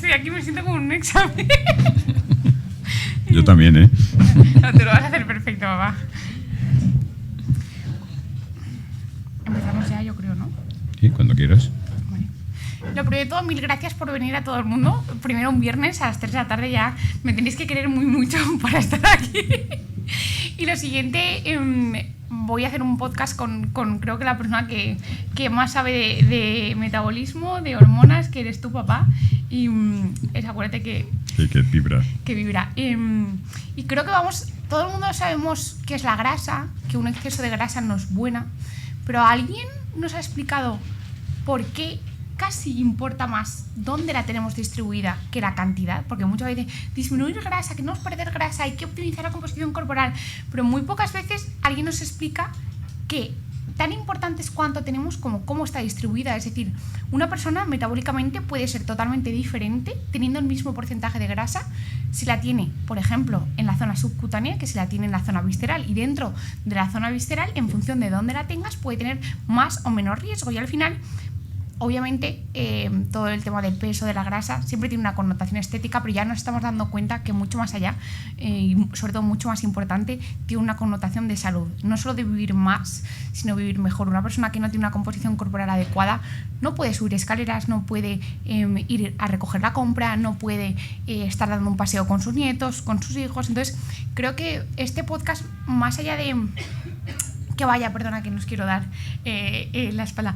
estoy aquí me siento como en un examen. Yo también, ¿eh? No, te lo vas a hacer perfecto, papá. Empezamos ya, yo creo, ¿no? Sí, cuando quieras. Vale. Lo primero de todo, mil gracias por venir a todo el mundo. Primero un viernes a las 3 de la tarde ya me tenéis que querer muy mucho para estar aquí. Y lo siguiente, voy a hacer un podcast con creo que la persona que más sabe de metabolismo, de hormonas, que eres tu papá. Y acuérdate que... Sí, que vibra. Que vibra. Y creo que todo el mundo sabemos qué es la grasa, que un exceso de grasa no es buena, pero ¿alguien nos ha explicado por qué casi importa más dónde la tenemos distribuida que la cantidad? Porque muchas veces disminuir grasa, que no es perder grasa, hay que optimizar la composición corporal, pero muy pocas veces alguien nos explica que tan importante es cuánto tenemos como cómo está distribuida. Es decir, una persona metabólicamente puede ser totalmente diferente teniendo el mismo porcentaje de grasa si la tiene, por ejemplo, en la zona subcutánea que si la tiene en la zona visceral. Y dentro de la zona visceral, en función de dónde la tengas, puede tener más o menos riesgo. Y al final, obviamente, todo el tema del peso, de la grasa, siempre tiene una connotación estética, pero ya nos estamos dando cuenta que mucho más allá, y sobre todo mucho más importante, tiene una connotación de salud. No solo de vivir más, sino vivir mejor. Una persona que no tiene una composición corporal adecuada no puede subir escaleras, no puede ir a recoger la compra, no puede estar dando un paseo con sus nietos, con sus hijos. Entonces, creo que podcast, más allá de... que vaya, perdona que nos quiero dar la espalda,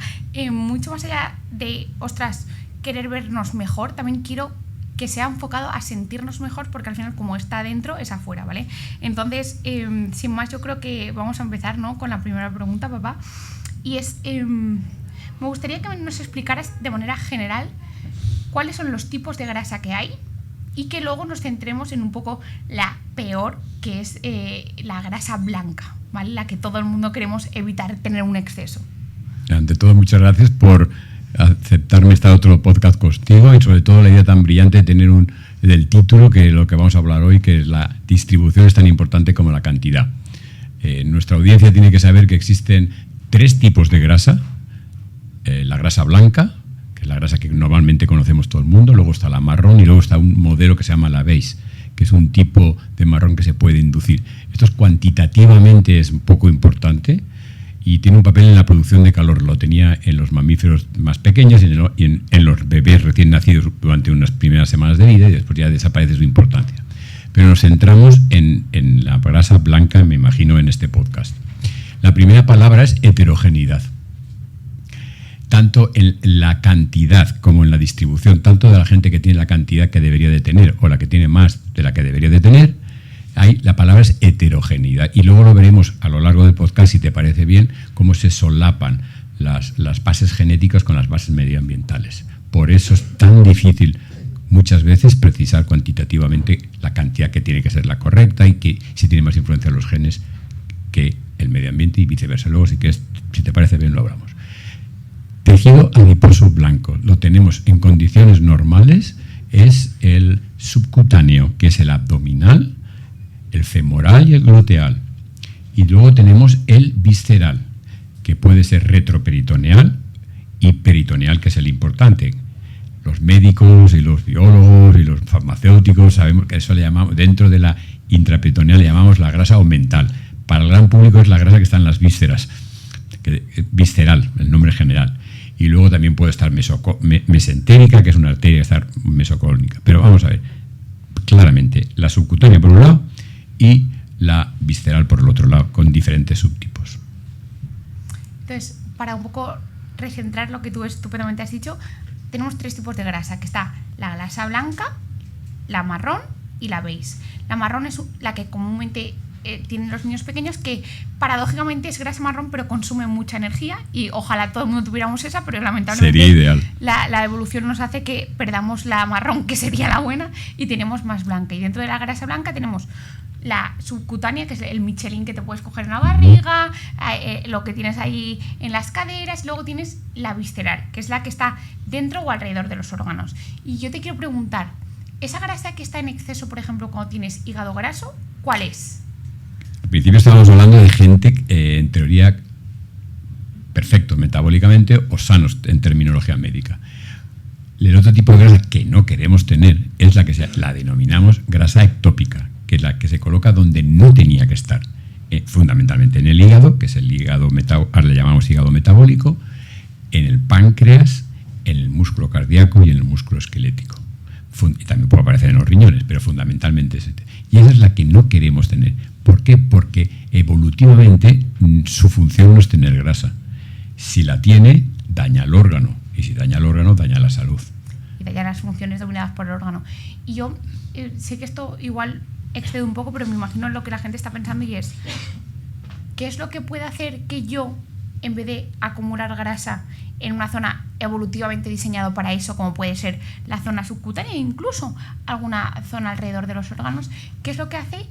mucho más allá de, ostras, querer vernos mejor, también quiero que sea enfocado a sentirnos mejor, porque al final como está adentro es afuera, ¿vale? Entonces, sin más, yo creo que vamos a empezar, ¿no?, con la primera pregunta, papá, y es, me gustaría que nos explicaras de manera general cuáles son los tipos de grasa que hay, y que luego nos centremos en un poco la peor, que es la grasa blanca, ¿vale? La que todo el mundo queremos evitar tener un exceso. Ante todo, muchas gracias por aceptarme estar otro podcast contigo y sobre todo la idea tan brillante de tener del título, que es lo que vamos a hablar hoy, que es la distribución es tan importante como la cantidad. Nuestra audiencia tiene que saber que existen 3 tipos de grasa. La grasa blanca, que es la grasa que normalmente conocemos todo el mundo, luego está la marrón y luego está un modelo que se llama la beige, que es un tipo de marrón que se puede inducir. Esto cuantitativamente es un poco importante y tiene un papel en la producción de calor. Lo tenía en los mamíferos más pequeños y en los bebés recién nacidos durante unas primeras semanas de vida, y después ya desaparece su importancia. Pero nos centramos en la grasa blanca, me imagino, en este podcast. La primera palabra es heterogeneidad. Tanto en la cantidad como en la distribución, tanto de la gente que tiene la cantidad que debería de tener o la que tiene más de la que debería de tener, la palabra es heterogeneidad. Y luego lo veremos a lo largo del podcast, si te parece bien, cómo se solapan las bases genéticas con las bases medioambientales. Por eso es tan difícil muchas veces precisar cuantitativamente la cantidad que tiene que ser la correcta y que si tiene más influencia los genes que el medio ambiente y viceversa. Luego, si te parece bien, lo hablamos. Tejido adiposo blanco, lo tenemos en condiciones normales, es el subcutáneo, que es el abdominal, el femoral y el gluteal. Y luego tenemos el visceral, que puede ser retroperitoneal y peritoneal, que es el importante. Los médicos y los biólogos y los farmacéuticos sabemos que eso le llamamos, dentro de la intraperitoneal le llamamos la grasa aumental. Para el gran público es la grasa que está en las vísceras, visceral, el nombre general. Y luego también puede estar mesentérica, que es una arteria que está mesocónica. Pero vamos a ver, claramente, la subcutánea por un lado y la visceral por el otro lado, con diferentes subtipos. Entonces, para un poco recentrar lo que tú estupendamente has dicho, tenemos 3 tipos de grasa, que está la grasa blanca, la marrón y la beige. La marrón es la que comúnmente tienen los niños pequeños, que paradójicamente es grasa marrón pero consume mucha energía, y ojalá todo el mundo tuviéramos esa, pero lamentablemente sería ideal. La evolución nos hace que perdamos la marrón, que sería la buena, y tenemos más blanca. Y dentro de la grasa blanca tenemos la subcutánea, que es el Michelin que te puedes coger en la barriga, lo que tienes ahí en las caderas, y luego tienes la visceral, que es la que está dentro o alrededor de los órganos. Y yo te quiero preguntar, esa grasa que está en exceso, por ejemplo, cuando tienes hígado graso, ¿cuál es? Al principio estábamos hablando de gente, en teoría, perfectos metabólicamente o sanos en terminología médica. El otro tipo de grasa que no queremos tener es la que la denominamos grasa ectópica, que es la que se coloca donde no tenía que estar, fundamentalmente en el hígado, que es el hígado ahora le llamamos hígado metabólico, en el páncreas, en el músculo cardíaco y en el músculo esquelético. Y también puede aparecer en los riñones, pero fundamentalmente es este. Y esa es la que no queremos tener. ¿Por qué? Porque evolutivamente su función no es tener grasa. Si la tiene, daña el órgano. Y si daña el órgano, daña la salud. Y daña las funciones dominadas por el órgano. Y yo sé que esto igual excede un poco, pero me imagino lo que la gente está pensando y es ¿qué es lo que puede hacer que yo, en vez de acumular grasa en una zona evolutivamente diseñada para eso, como puede ser la zona subcutánea e incluso alguna zona alrededor de los órganos, qué es lo que hace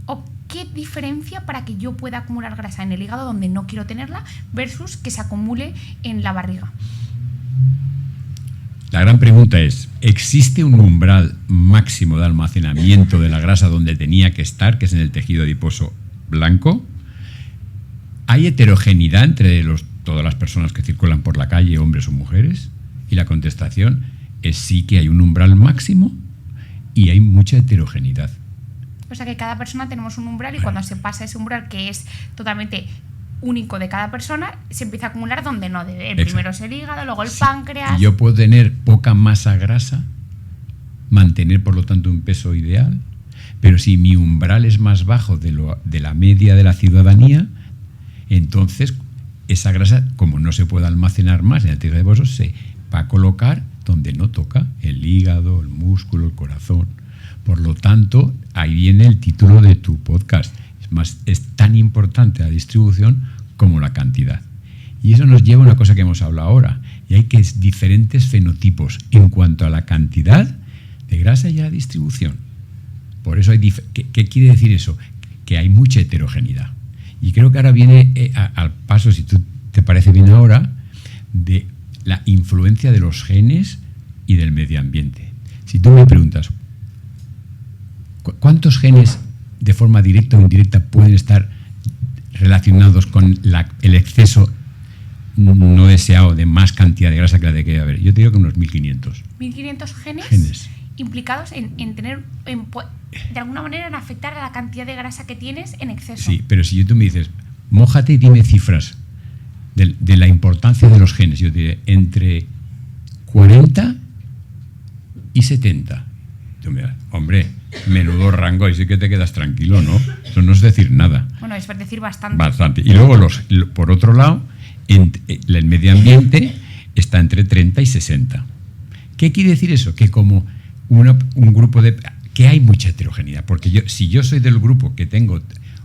o qué diferencia para que yo pueda acumular grasa en el hígado donde no quiero tenerla versus que se acumule en la barriga? La gran pregunta es, ¿existe un umbral máximo de almacenamiento de la grasa donde tenía que estar, que es en el tejido adiposo blanco? ¿Hay heterogeneidad entre todas las personas que circulan por la calle, hombres o mujeres? Y la contestación es sí, que hay un umbral máximo y hay mucha heterogeneidad. O sea que cada persona tenemos un umbral y cuando se pasa ese umbral, que es totalmente único de cada persona, se empieza a acumular donde no debe. Primero es el hígado, luego el páncreas. Yo puedo tener poca masa grasa, mantener por lo tanto un peso ideal, pero si mi umbral es más bajo de la media de la ciudadanía, entonces esa grasa, como no se puede almacenar más en el tejido adiposo, se va a colocar donde no toca, el hígado, el músculo, el corazón. Por lo tanto, ahí viene el título de tu podcast. Es tan importante la distribución como la cantidad. Y eso nos lleva a una cosa que hemos hablado ahora, y hay que diferentes fenotipos en cuanto a la cantidad de grasa y a la distribución. Por eso ¿qué quiere decir eso? Que hay mucha heterogeneidad. Y creo que ahora viene al paso, si tú te parece bien ahora, de la influencia de los genes y del medio ambiente. Si tú me preguntas, ¿cuántos genes de forma directa o indirecta pueden estar relacionados con el exceso no deseado de más cantidad de grasa que la de que debe haber? Yo te digo que unos 1.500. 1.500 genes implicados en tener, de alguna manera, en afectar a la cantidad de grasa que tienes en exceso. Sí, pero si tú me dices, mójate y dime cifras de la importancia de los genes, yo te diré entre 40 y 70. Tú me das, hombre, menudo rango, y sí que te quedas tranquilo, ¿no? Eso no es decir nada. Bueno, es decir bastante. Bastante. Y luego, por otro lado, el medio ambiente está entre 30 y 60. ¿Qué quiere decir eso? Que como un grupo que hay mucha heterogeneidad, porque si yo soy del grupo que tengo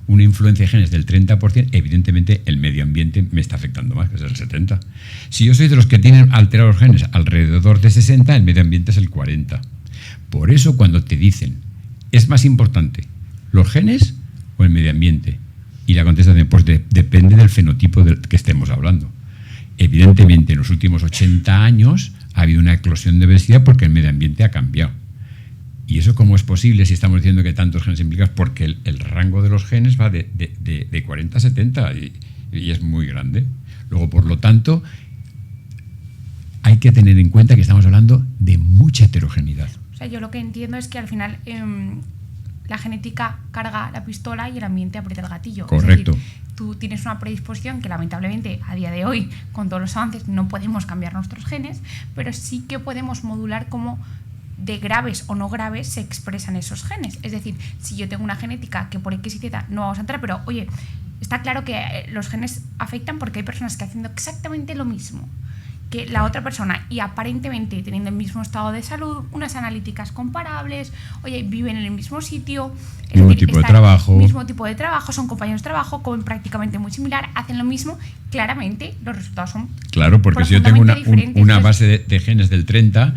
una influencia de genes del 30%, evidentemente el medio ambiente me está afectando más, que es el 70%. Si yo soy de los que tienen alterados los genes alrededor de 60, el medio ambiente es el 40%. Por eso cuando te dicen, ¿es más importante los genes o el medio ambiente? Y la contestación, pues depende del fenotipo del que estemos hablando. Evidentemente, en los últimos 80 años ha habido una eclosión de obesidad porque el medio ambiente ha cambiado. ¿Y eso cómo es posible si estamos diciendo que tantos genes implicados? Porque el rango de los genes va de 40 a 70 y es muy grande. Luego, por lo tanto, hay que tener en cuenta que estamos hablando de mucha heterogeneidad. O sea, yo lo que entiendo es que al final la genética carga la pistola y el ambiente aprieta el gatillo. Correcto. Es decir, tú tienes una predisposición que lamentablemente a día de hoy, con todos los avances, no podemos cambiar nuestros genes, pero sí que podemos modular cómo de graves o no graves se expresan esos genes. Es decir, si yo tengo una genética que por X y Z no vamos a entrar, pero oye, está claro que los genes afectan porque hay personas que haciendo exactamente lo mismo que la otra persona y aparentemente teniendo el mismo estado de salud, unas analíticas comparables, oye, viven en el mismo sitio, mismo tipo de trabajo, son compañeros de trabajo, comen prácticamente muy similar, hacen lo mismo, claramente los resultados son claro, porque si yo tengo una base de genes del 30,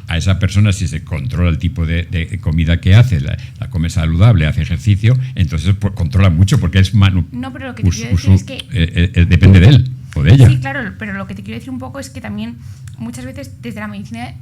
a esa persona, si se controla el tipo de comida que hace, la come saludable, hace ejercicio, entonces controla mucho porque es No, pero lo que te quiero decir es que depende de él o de ella. Sí, claro, pero lo que te quiero decir un poco es que también muchas veces desde la medicina,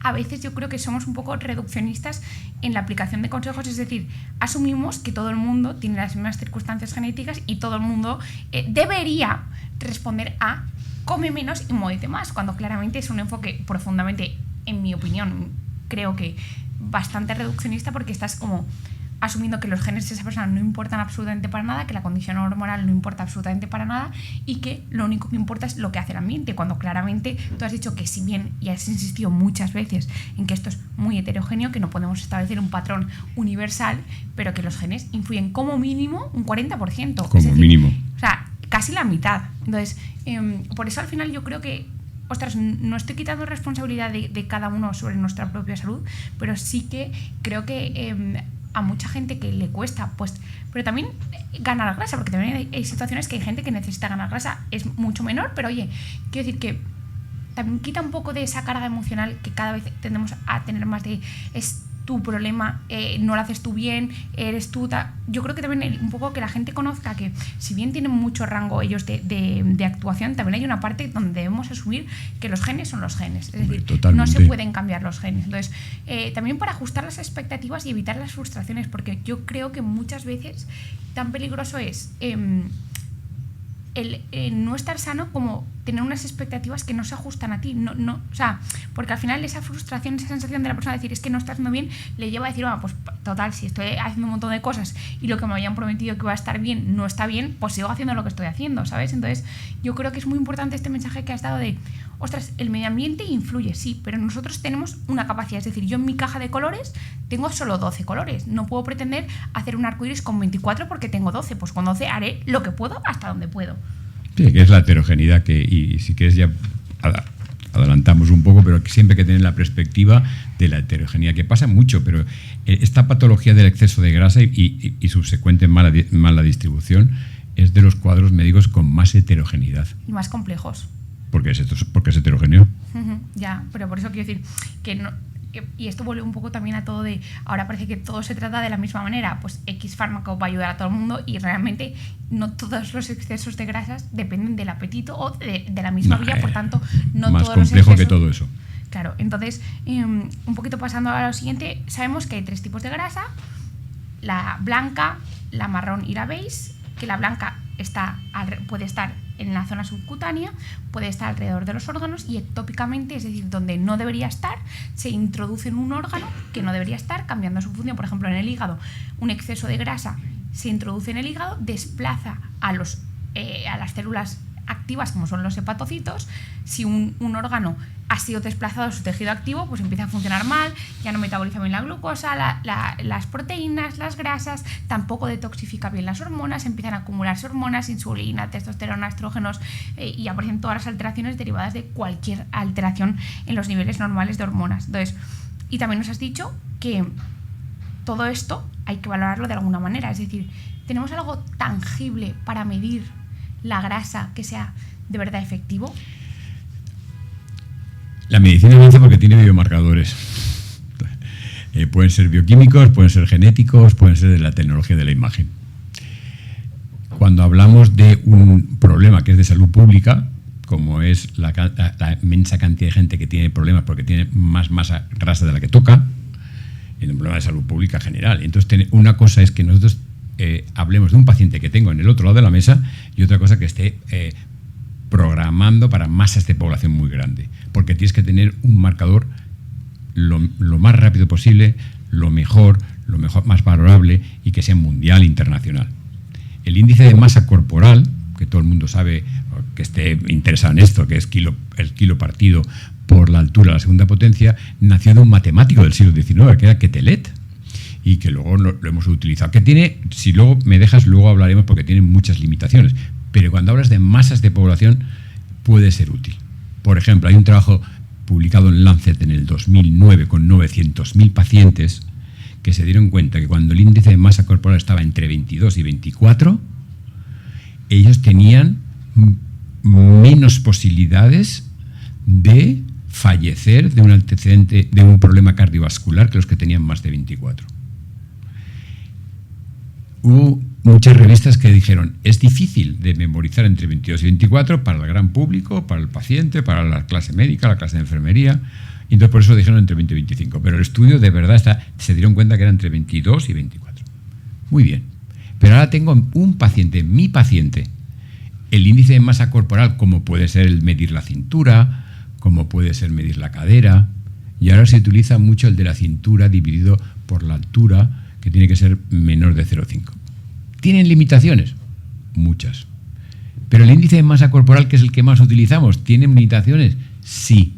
a veces yo creo que somos un poco reduccionistas en la aplicación de consejos, es decir, asumimos que todo el mundo tiene las mismas circunstancias genéticas y todo el mundo debería responder a come menos y muévete más, cuando claramente es un enfoque profundamente en mi opinión, creo que bastante reduccionista, porque estás como asumiendo que los genes de esa persona no importan absolutamente para nada, que la condición hormonal no importa absolutamente para nada y que lo único que importa es lo que hace el ambiente, cuando claramente tú has dicho que, si bien, y has insistido muchas veces en que esto es muy heterogéneo, que no podemos establecer un patrón universal, pero que los genes influyen como mínimo un 40%. Como es decir, mínimo. O sea, casi la mitad. Entonces, por eso al final yo creo que, ostras, no estoy quitando responsabilidad de cada uno sobre nuestra propia salud, pero sí que creo que a mucha gente que le cuesta, pues, pero también ganar grasa, porque también hay situaciones que hay gente que necesita ganar grasa, es mucho menor, pero oye, quiero decir que también quita un poco de esa carga emocional que cada vez tendemos a tener más de es tu problema, no lo haces tú bien, eres tú. Yo creo que también un poco que la gente conozca que, si bien tienen mucho rango ellos de actuación, también hay una parte donde debemos asumir que los genes son los genes. Es decir, totalmente. No se pueden cambiar los genes. Entonces, también para ajustar las expectativas y evitar las frustraciones, porque yo creo que muchas veces tan peligroso es el no estar sano como tener unas expectativas que no se ajustan a ti. O sea, porque al final esa frustración, esa sensación de la persona de decir es que no está haciendo bien, le lleva a decir, pues total, si estoy haciendo un montón de cosas y lo que me habían prometido que va a estar bien no está bien, pues sigo haciendo lo que estoy haciendo, ¿sabes? Entonces yo creo que es muy importante este mensaje que has dado de, ostras, el medio ambiente influye, sí, pero nosotros tenemos una capacidad. Es decir, yo en mi caja de colores tengo solo 12 colores, no puedo pretender hacer un arcoíris con 24 porque tengo 12, pues con 12 haré lo que puedo hasta donde puedo. Sí, que es la heterogeneidad, y si quieres ya adelantamos un poco, pero siempre hay que tener la perspectiva de la heterogeneidad, que pasa mucho, pero esta patología del exceso de grasa y subsecuente mala distribución es de los cuadros médicos con más heterogeneidad. Y más complejos. Porque es heterogéneo. Ya, pero por eso quiero decir que no. Y esto vuelve un poco también a todo de, ahora parece que todo se trata de la misma manera, pues X fármaco va a ayudar a todo el mundo, y realmente no todos los excesos de grasas dependen del apetito o de la misma vía, por tanto no más todos los complejo excesos, que todo eso. Claro, entonces un poquito pasando a lo siguiente, sabemos que hay 3 tipos de grasa: la blanca, la marrón y la beige, que la blanca puede estar en la zona subcutánea, puede estar alrededor de los órganos, y ectópicamente, es decir, donde no debería estar, se introduce en un órgano que no debería estar, cambiando su función. Por ejemplo, en el hígado, un exceso de grasa se introduce en el hígado, desplaza a las células activas, como son los hepatocitos. Si un órgano ha sido desplazado de su tejido activo, pues empieza a funcionar mal, ya no metaboliza bien la glucosa, las proteínas, las grasas, tampoco detoxifica bien las hormonas, empiezan a acumularse hormonas, insulina, testosterona, estrógenos, y aparecen todas las alteraciones derivadas de cualquier alteración en los niveles normales de hormonas. Entonces, y también nos has dicho que todo esto hay que valorarlo de alguna manera, es decir, ¿tenemos algo tangible para medir la grasa que sea de verdad efectivo? La medicina avanza porque tiene biomarcadores. Pueden ser bioquímicos, pueden ser genéticos, pueden ser de la tecnología de la imagen. Cuando hablamos de un problema que es de salud pública, como es la inmensa cantidad de gente que tiene problemas porque tiene más masa grasa de la que toca, es un problema de salud pública general. Entonces, una cosa es que nosotros hablemos de un paciente que tengo en el otro lado de la mesa, y otra cosa que esté programando para masas de población muy grande, porque tienes que tener un marcador lo más rápido posible, lo mejor, más valorable, y que sea mundial, internacional. El índice de masa corporal, que todo el mundo sabe, que esté interesado en esto, que es el kilo partido por la altura de la segunda potencia, nació de un matemático del siglo XIX, que era Quetelet, y que luego lo hemos utilizado. Que tiene, si luego me dejas, luego hablaremos, porque tiene muchas limitaciones, pero cuando hablas de masas de población puede ser útil. Por ejemplo, hay un trabajo publicado en Lancet en el 2009 con 900.000 pacientes que se dieron cuenta que cuando el índice de masa corporal estaba entre 22 y 24, ellos tenían menos posibilidades de fallecer de un antecedente, de un problema cardiovascular, que los que tenían más de 24. Hubo muchas revistas que dijeron, es difícil de memorizar entre 22 y 24 para el gran público, para el paciente, para la clase médica, la clase de enfermería, y entonces por eso dijeron entre 20 y 25. Pero el estudio de verdad se dieron cuenta que era entre 22 y 24. Muy bien. Pero ahora tengo un paciente, mi paciente, el índice de masa corporal, como puede ser el medir la cintura, como puede ser medir la cadera. Y ahora se utiliza mucho el de la cintura dividido por la altura, que tiene que ser menor de 0,5. ¿Tienen limitaciones? Muchas. ¿Pero el índice de masa corporal, que es el que más utilizamos, tiene limitaciones? Sí,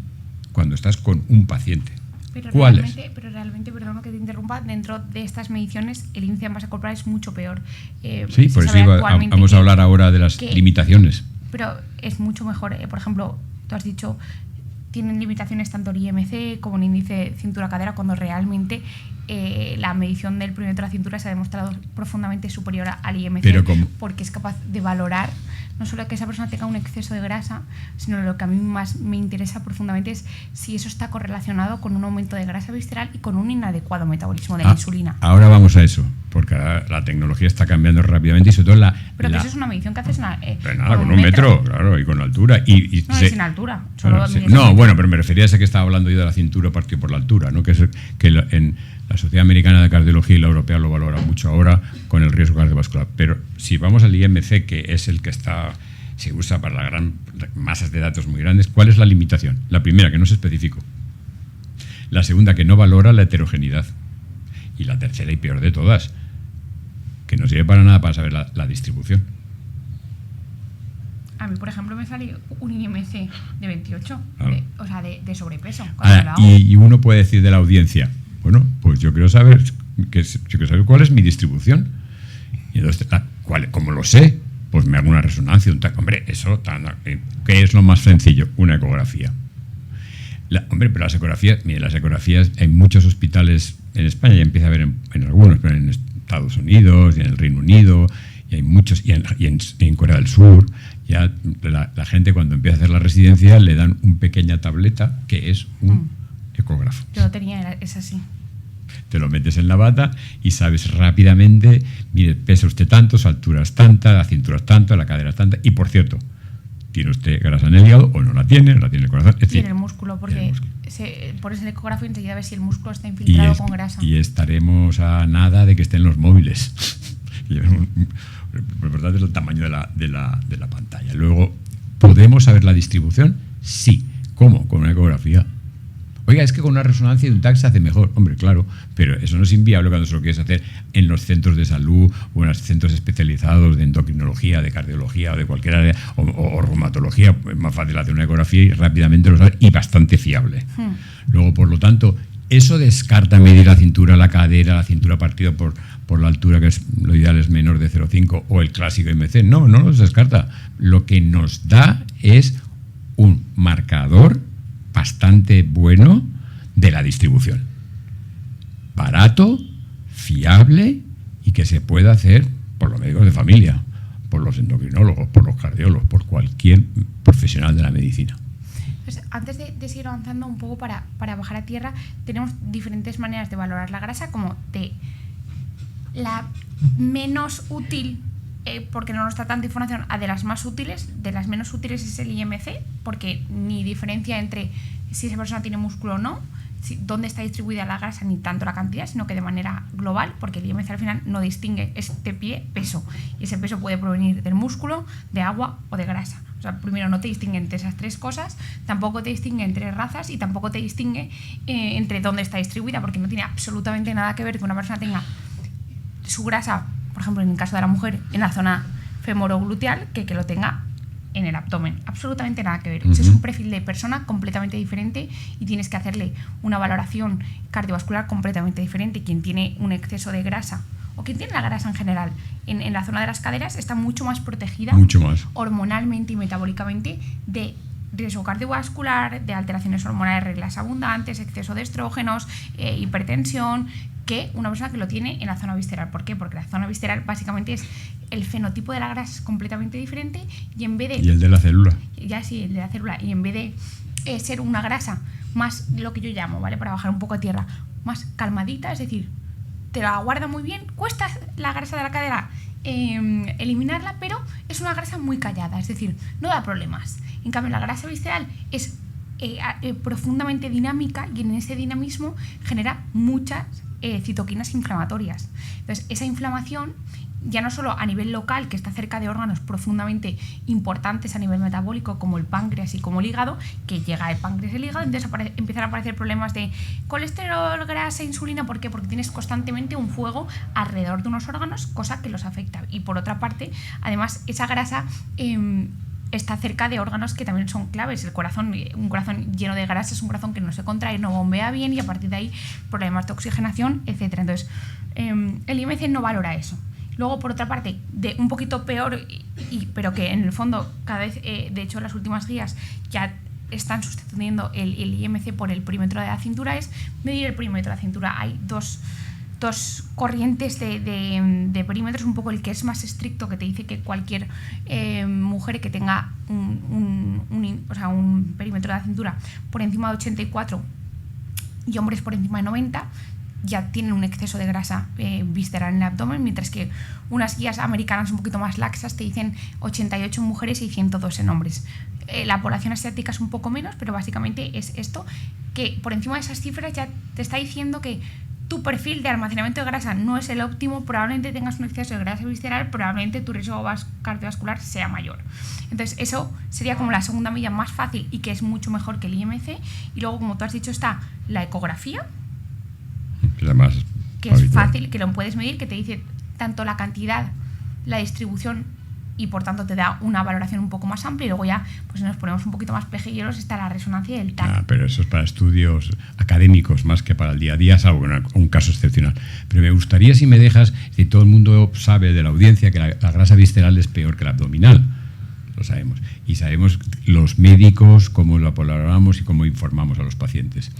cuando estás con un paciente. ¿Cuáles? Pero realmente, perdón que te interrumpa, dentro de estas mediciones el índice de masa corporal es mucho peor. Sí, por eso vamos a hablar ahora de las limitaciones. Pero es mucho mejor. Por ejemplo, tú has dicho, tienen limitaciones tanto el IMC como el índice cintura-cadera, cuando realmente la medición del perímetro de la cintura se ha demostrado profundamente superior al IMC, porque es capaz de valorar no solo que esa persona tenga un exceso de grasa, sino lo que a mí más me interesa profundamente es si eso está correlacionado con un aumento de grasa visceral y con un inadecuado metabolismo de la insulina. Ahora vamos a eso, porque la tecnología está cambiando rápidamente y sobre todo Pero que eso es una medición que haces con un metro, claro, y con altura. Sin altura. Pero me refería a ese que estaba hablando yo de la cintura partido por la altura, ¿no? Que en la Sociedad Americana de Cardiología y la Europea lo valora mucho ahora con el riesgo cardiovascular. Pero si vamos al IMC, que es el que se usa para las masas de datos muy grandes, ¿cuál es la limitación? La primera, que no es específico. La segunda, que no valora la heterogeneidad. Y la tercera y peor de todas, que no sirve para nada para saber la distribución. A mí, por ejemplo, me sale un IMC de 28, claro. de sobrepeso. Y uno puede decir de la audiencia, bueno, pues yo quiero saber cuál es mi distribución. Y entonces, como lo sé, pues me hago una resonancia, un TAC. Hombre, eso, ¿qué es lo más sencillo? Una ecografía. Pero las ecografías, hay muchos hospitales en España, ya empieza a haber en algunos, pero en Estados Unidos y en el Reino Unido, y hay muchos, y en Corea del Sur, ya la gente cuando empieza a hacer la residencia le dan una pequeña tableta que es un ecógrafo. Yo lo tenía, es así. Te lo metes en la bata y sabes rápidamente, mire, pesa usted tanto, su altura es tanta, la cintura es tanta, la cadera es tanta, y por cierto, ¿tiene usted grasa en el hígado o no la tiene el corazón? Tiene el músculo, porque pones el ecógrafo y enseguida ves si el músculo está infiltrado con grasa. Y estaremos a nada de que estén los móviles. Lo importante es el tamaño de la pantalla. Luego, ¿podemos saber la distribución? Sí. ¿Cómo? Con una ecografía. Oiga, es que con una resonancia y un TAC se hace mejor. Hombre, claro, pero eso no es inviable cuando se lo quieres hacer en los centros de salud o en los centros especializados de endocrinología, de cardiología o de cualquier área, o reumatología. Es más fácil hacer una ecografía y rápidamente lo sabes, y bastante fiable. Luego, por lo tanto, eso descarta medir la cintura, la cadera, la cintura partida por la altura, que es lo ideal es menor de 0,5, o el clásico IMC. No los descarta. Lo que nos da es un marcador bastante bueno de la distribución. Barato, fiable y que se pueda hacer por los médicos de familia, por los endocrinólogos, por los cardiólogos, por cualquier profesional de la medicina. Pues antes de seguir avanzando un poco para bajar a tierra, tenemos diferentes maneras de valorar la grasa, como de la menos útil, porque no nos da tanta información, a de las más útiles. De las menos útiles es el IMC, porque ni diferencia entre si esa persona tiene músculo o no, dónde está distribuida la grasa, ni tanto la cantidad, sino que de manera global, porque el IMC al final no distingue este peso, y ese peso puede provenir del músculo, de agua o de grasa. O sea, primero no te distingue entre esas tres cosas, tampoco te distingue entre razas y tampoco te distingue entre dónde está distribuida, porque no tiene absolutamente nada que ver que una persona tenga su grasa, por ejemplo, en el caso de la mujer, en la zona femorogluteal, que lo tenga en el abdomen. Absolutamente nada que ver. Ese es un perfil de persona completamente diferente y tienes que hacerle una valoración cardiovascular completamente diferente. Quien tiene un exceso de grasa o quien tiene la grasa en general en la zona de las caderas está mucho más protegida, hormonalmente y metabólicamente, de riesgo cardiovascular, de alteraciones hormonales, reglas abundantes, exceso de estrógenos, hipertensión, que una persona que lo tiene en la zona visceral. ¿Por qué? Porque la zona visceral básicamente es el fenotipo de la grasa es completamente diferente y en vez de... Y el de la célula. Ya sí, el de la célula. Y en vez de ser una grasa más, lo que yo llamo, ¿vale? Para bajar un poco a tierra, más calmadita, es decir, te la guarda muy bien, cuesta la grasa de la cadera eliminarla, pero es una grasa muy callada, es decir, no da problemas. En cambio, la grasa visceral es profundamente dinámica y en ese dinamismo genera muchas citoquinas inflamatorias. Entonces, esa inflamación ya no solo a nivel local, que está cerca de órganos profundamente importantes a nivel metabólico, como el páncreas y como el hígado, que llega el páncreas y el hígado, entonces empiezan a aparecer problemas de colesterol, grasa, insulina. ¿Por qué? Porque tienes constantemente un fuego alrededor de unos órganos, cosa que los afecta. Y por otra parte, además, esa grasa está cerca de órganos que también son claves. El corazón, un corazón lleno de grasa es un corazón que no se contrae, no bombea bien, y a partir de ahí problemas de oxigenación, etc. Entonces, el IMC no valora eso. Luego, por otra parte, de un poquito peor, pero que en el fondo cada vez, de hecho, las últimas guías ya están sustituyendo el IMC por el perímetro de la cintura, es medir el perímetro de la cintura. Hay dos corrientes de perímetros, un poco el que es más estricto, que te dice que cualquier mujer que tenga un perímetro de la cintura por encima de 84 y hombres por encima de 90 ya tienen un exceso de grasa visceral en el abdomen, mientras que unas guías americanas un poquito más laxas te dicen 88 en mujeres y 102 en hombres. La población asiática es un poco menos, pero básicamente es esto, que por encima de esas cifras ya te está diciendo que tu perfil de almacenamiento de grasa no es el óptimo, probablemente tengas un exceso de grasa visceral, probablemente tu riesgo cardiovascular sea mayor. Entonces eso sería como la segunda medida más fácil y que es mucho mejor que el IMC. Y luego, como tú has dicho, está la ecografía, que es fácil, que lo puedes medir, que te dice tanto la cantidad, la distribución, y por tanto te da una valoración un poco más amplia. Y luego ya, pues nos ponemos un poquito más pejilleros, está la resonancia y el TAC. Pero eso es para estudios académicos más que para el día a día, salvo un caso excepcional. Pero me gustaría, si me dejas, si todo el mundo sabe de la audiencia que la grasa visceral es peor que la abdominal, lo sabemos, y sabemos los médicos cómo lo valoramos y cómo informamos a los pacientes.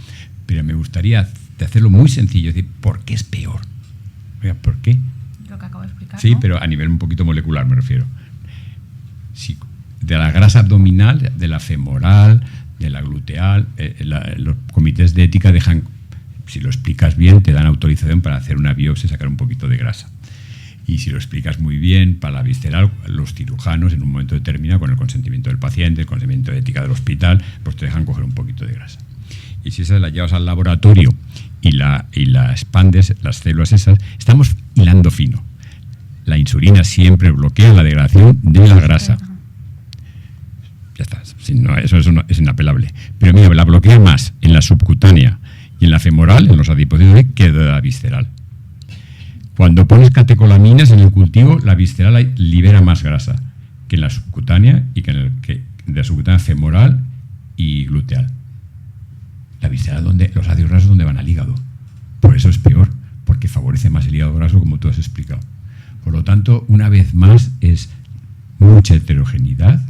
Pero me gustaría hacerlo muy sencillo, es decir, ¿por qué es peor? ¿Por qué? Lo que acabo de explicar, sí, ¿no? Pero a nivel un poquito molecular me refiero. Sí, de la grasa abdominal, de la femoral, de la gluteal, los comités de ética dejan, si lo explicas bien, te dan autorización para hacer una biopsia y sacar un poquito de grasa. Y si lo explicas muy bien, para la visceral, los cirujanos en un momento determinado, con el consentimiento del paciente, el consentimiento de ética del hospital, pues te dejan coger un poquito de grasa. Y si esa la llevas al laboratorio y la expandes, las células esas, estamos hilando fino. La insulina siempre bloquea la degradación de la grasa. Ya está, eso es inapelable. Pero mira, la bloquea más en la subcutánea y en la femoral, en los adipocitos, que de la visceral. Cuando pones catecolaminas en el cultivo, la visceral libera más grasa que en la subcutánea y que de la subcutánea femoral y gluteal. La visceral, los ácidos grasos, ¿dónde van? Al hígado. Por eso es peor, porque favorece más el hígado graso, como tú has explicado. Por lo tanto, una vez más, es mucha heterogeneidad,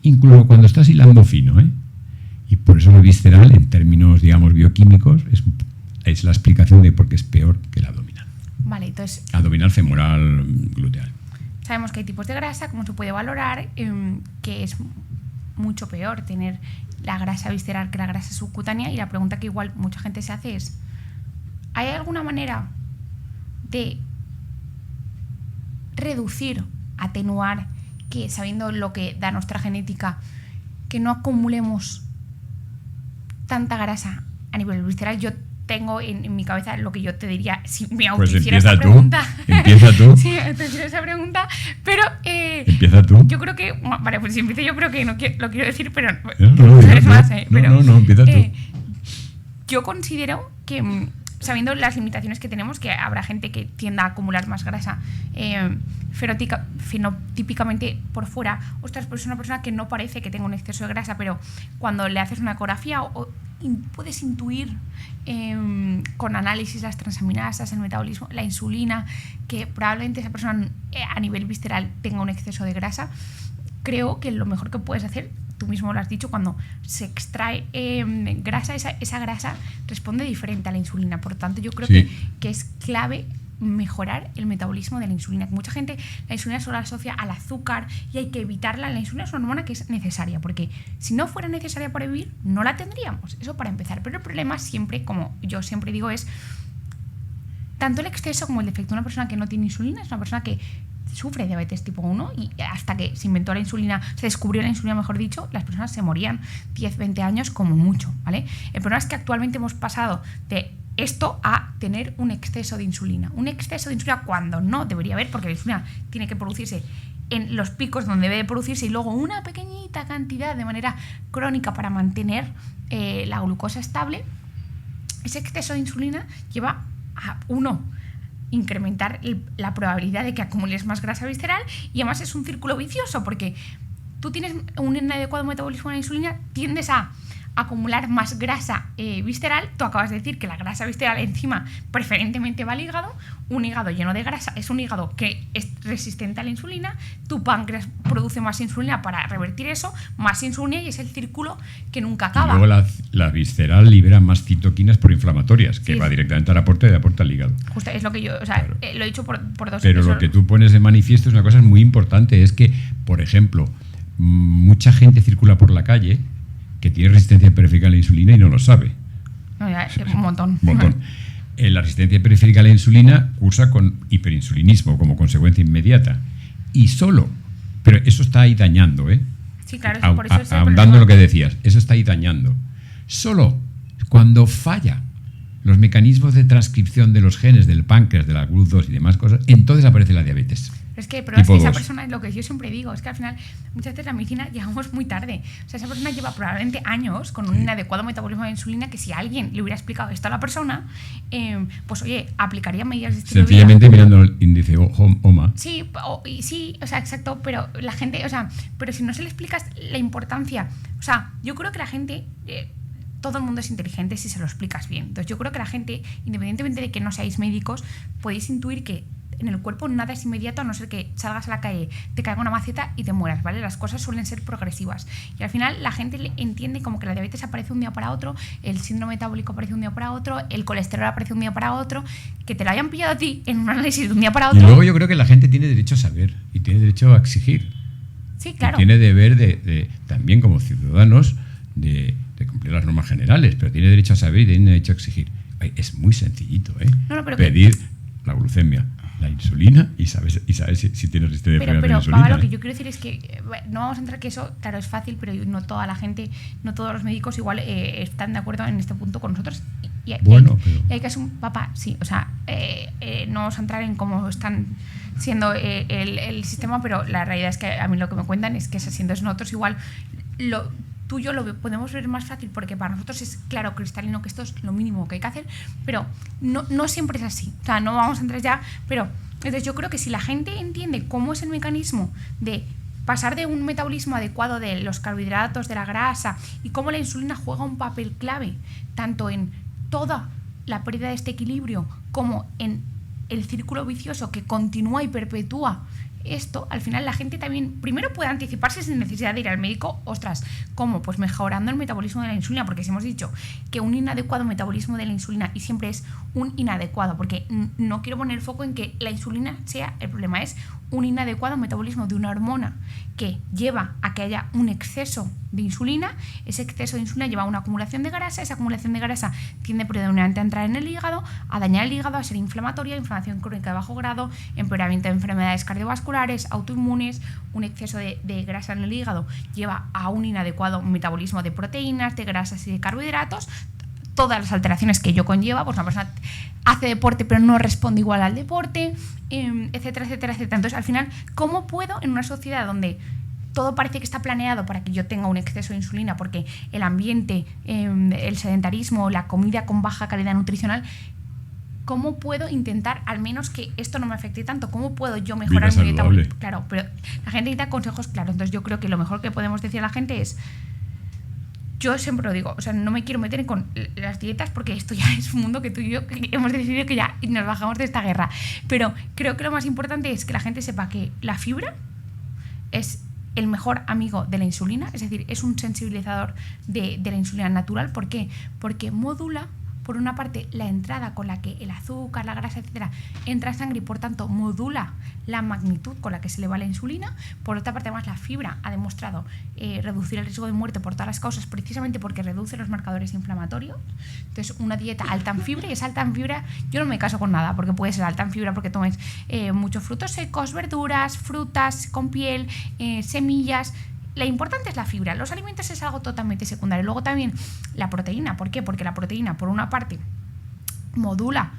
incluso cuando estás hilando fino, ¿eh? Y por eso la visceral, en términos, digamos, bioquímicos, es la explicación de por qué es peor que la abdominal. Vale, entonces... Abdominal, femoral, gluteal. Sabemos que hay tipos de grasa, cómo se puede valorar, que es mucho peor tener la grasa visceral que la grasa subcutánea, y la pregunta que igual mucha gente se hace es: ¿hay alguna manera de reducir, atenuar, que sabiendo lo que da nuestra genética, que no acumulemos tanta grasa a nivel visceral? Yo tengo en mi cabeza lo que yo te diría si me autohiciera esa pregunta. Empieza tú. Sí, te hiciera esa pregunta, pero empieza tú. Yo creo que, vale, pues si empiezo yo creo que no lo quiero decir, pero no, empieza tú. Yo considero que, sabiendo las limitaciones que tenemos, que habrá gente que tienda a acumular más grasa fenotípicamente por fuera. Ostras, pues es una persona que no parece que tenga un exceso de grasa, pero cuando le haces una ecografía puedes intuir con análisis las transaminasas, el metabolismo, la insulina, que probablemente esa persona a nivel visceral tenga un exceso de grasa. Creo que lo mejor que puedes hacer, tú mismo lo has dicho, cuando se extrae grasa, esa grasa responde diferente a la insulina. Por tanto, yo creo que es clave mejorar el metabolismo de la insulina. Mucha gente la insulina solo la asocia al azúcar y hay que evitarla. La insulina es una hormona que es necesaria, porque si no fuera necesaria para vivir, no la tendríamos. Eso para empezar. Pero el problema siempre, como yo siempre digo, es tanto el exceso como el defecto. Una persona que no tiene insulina es una persona que sufre diabetes tipo 1, y hasta que se inventó la insulina, se descubrió la insulina, mejor dicho, las personas se morían 10, 20 años como mucho, ¿vale? El problema es que actualmente hemos pasado de esto a tener un exceso de insulina. Un exceso de insulina cuando no debería haber, porque la insulina tiene que producirse en los picos donde debe producirse y luego una pequeñita cantidad de manera crónica para mantener la glucosa estable. Ese exceso de insulina lleva a incrementar la probabilidad de que acumules más grasa visceral y además es un círculo vicioso porque tú tienes un inadecuado metabolismo de la insulina, tiendes a acumular más grasa visceral. Tú acabas de decir que la grasa visceral encima preferentemente va al hígado. Un hígado lleno de grasa es un hígado que es resistente a la insulina. Tu páncreas produce más insulina para revertir eso, más insulina, y es el círculo que nunca acaba. Y luego la visceral libera más citoquinas proinflamatorias, que va directamente al aporte y aporta al hígado. Justo, es lo que yo, o sea, claro. Lo he dicho por dos. Pero lo que tú pones de manifiesto es una cosa muy importante, es que, por ejemplo, mucha gente circula por la calle que tiene resistencia periférica a la insulina y no lo sabe. No, ya, un montón. La resistencia periférica a la insulina cursa con hiperinsulinismo como consecuencia inmediata. Y solo, pero eso está ahí dañando, ¿eh? Sí, claro, por eso es ahondando en lo que decías, eso está ahí dañando. Solo cuando falla los mecanismos de transcripción de los genes del páncreas, de la GLUT2 y demás cosas, entonces aparece la diabetes. Es que esa persona, es lo que yo siempre digo, es que al final muchas veces la medicina llegamos muy tarde. O sea, esa persona lleva probablemente años con un inadecuado metabolismo de insulina, que si alguien le hubiera explicado esto a la persona, pues oye, aplicaría medidas de estilo sencillamente de vida, mirando el índice OMA. Sí, o sea, exacto, pero la gente, o sea, pero si no se le explicas la importancia, o sea, yo creo que la gente... todo el mundo es inteligente si se lo explicas bien. Entonces yo creo que la gente, independientemente de que no seáis médicos, podéis intuir que en el cuerpo nada es inmediato, a no ser que salgas a la calle, te caiga una maceta y te mueras, ¿vale? Las cosas suelen ser progresivas. Y al final la gente entiende como que la diabetes aparece un día para otro, el síndrome metabólico aparece un día para otro, el colesterol aparece un día para otro, que te lo hayan pillado a ti en un análisis de un día para otro. Y luego yo creo que la gente tiene derecho a saber y tiene derecho a exigir. Sí, claro. Y tiene deber de también como ciudadanos de cumplir las normas generales, pero tiene derecho a saber y tiene derecho a exigir. Es muy sencillito, ¿eh? Pedir la glucemia, la insulina y sabes si tienes resistencia a la insulina. Lo que yo quiero decir es que no vamos a entrar que eso, claro, es fácil, pero no toda la gente, no todos los médicos igual están de acuerdo en este punto con nosotros. Y hay que ser un papá, sí, o sea, no vamos a entrar en cómo están siendo el sistema, pero la realidad es que a mí lo que me cuentan es que siendo nosotros igual tú y yo lo podemos ver más fácil porque para nosotros es claro, cristalino, que esto es lo mínimo que hay que hacer, pero no siempre es así. O sea, no vamos a entrar ya, pero entonces yo creo que si la gente entiende cómo es el mecanismo de pasar de un metabolismo adecuado de los carbohidratos, de la grasa, y cómo la insulina juega un papel clave, tanto en toda la pérdida de este equilibrio como en el círculo vicioso que continúa y perpetúa esto, al final la gente también primero puede anticiparse sin necesidad de ir al médico. Ostras, ¿cómo? Pues mejorando el metabolismo de la insulina, porque si hemos dicho que un inadecuado metabolismo de la insulina, y siempre es un inadecuado, porque no quiero poner foco en que la insulina sea el problema, es un inadecuado metabolismo de una hormona que lleva a que haya un exceso de insulina. Ese exceso de insulina lleva a una acumulación de grasa, esa acumulación de grasa tiende predominantemente a entrar en el hígado, a dañar el hígado, a ser inflamatoria, inflamación crónica de bajo grado, empeoramiento de enfermedades cardiovasculares, autoinmunes. Un exceso de grasa en el hígado lleva a un inadecuado metabolismo de proteínas, de grasas y de carbohidratos. Todas las alteraciones que ello conlleva, pues una persona hace deporte pero no responde igual al deporte, etcétera, etcétera, etcétera. Entonces, al final, ¿cómo puedo en una sociedad donde todo parece que está planeado para que yo tenga un exceso de insulina, porque el ambiente, el sedentarismo, la comida con baja calidad nutricional, ¿cómo puedo intentar al menos que esto no me afecte tanto? ¿Cómo puedo yo mejorar mi dieta? Claro, pero la gente necesita consejos claros. Entonces yo creo que lo mejor que podemos decir a la gente es, yo siempre lo digo, o sea, no me quiero meter con las dietas porque esto ya es un mundo que tú y yo hemos decidido que ya nos bajamos de esta guerra, pero creo que lo más importante es que la gente sepa que la fibra es el mejor amigo de la insulina, es decir, es un sensibilizador de la insulina natural. ¿Por qué? Porque modula, por una parte, la entrada con la que el azúcar, la grasa, etcétera, entra a sangre y por tanto modula la magnitud con la que se eleva la insulina. Por otra parte, además, la fibra ha demostrado reducir el riesgo de muerte por todas las causas, precisamente porque reduce los marcadores inflamatorios. Entonces, una dieta alta en fibra, y esa alta en fibra, yo no me caso con nada, porque puede ser alta en fibra porque tomes muchos frutos secos, verduras, frutas con piel, semillas. La importante es la fibra. Los alimentos es algo totalmente secundario. Luego también la proteína. ¿Por qué? Porque la proteína, por una parte, modula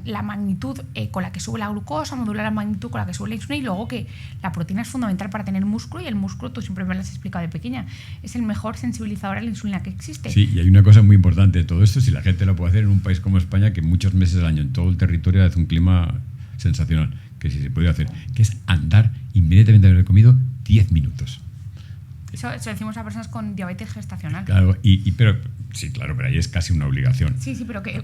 la magnitud con la que sube la glucosa, modula la magnitud con la que sube la insulina, y luego que la proteína es fundamental para tener músculo, y el músculo, tú siempre me lo has explicado de pequeña, es el mejor sensibilizador a la insulina que existe. Sí, y hay una cosa muy importante de todo esto, si la gente lo puede hacer en un país como España, que muchos meses al año en todo el territorio hace un clima sensacional, que si se puede hacer, que es andar inmediatamente de haber comido 10 minutos. Eso se lo decimos a personas con diabetes gestacional. Claro, pero sí, claro, pero ahí es casi una obligación. Sí, pero que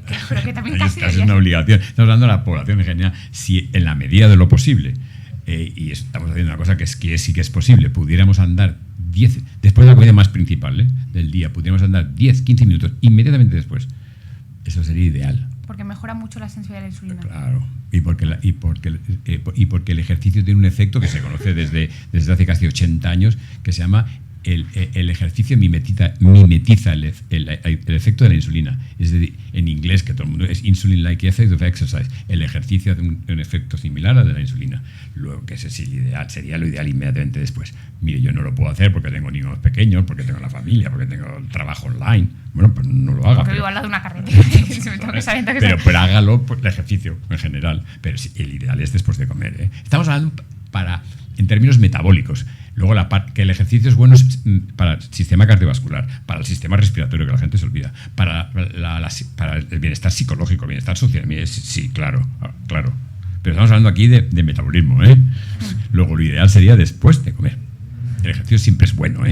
también ahí casi... es casi una obligación. Estamos hablando de la población en general. Si en la medida de lo posible, y estamos haciendo una cosa que sí que es posible, pudiéramos andar 10, después de la comida más principal del día, pudiéramos andar 10, 15 minutos inmediatamente después, eso sería ideal. Porque mejora mucho la sensibilidad a la insulina. Claro, y porque el ejercicio tiene un efecto que se conoce desde hace casi 80 años, que se llama el ejercicio mimetiza el efecto de la insulina. Es decir, en inglés, que todo el mundo es insulin-like effect of exercise. El ejercicio hace un efecto similar al de la insulina. Luego, que ese sería lo ideal inmediatamente después. Mire, yo no lo puedo hacer porque tengo niños pequeños, porque tengo la familia, porque tengo trabajo online. Bueno, pues no lo haga. Porque vivo al lado de una carretera. pero hágalo, pues, el ejercicio en general. Pero sí, el ideal es después de comer. Estamos hablando en términos metabólicos. Luego, que el ejercicio es bueno para el sistema cardiovascular, para el sistema respiratorio, que la gente se olvida, para el bienestar psicológico, bienestar social. Sí, claro. Pero estamos hablando aquí de metabolismo. Luego, lo ideal sería después de comer. El ejercicio siempre es bueno.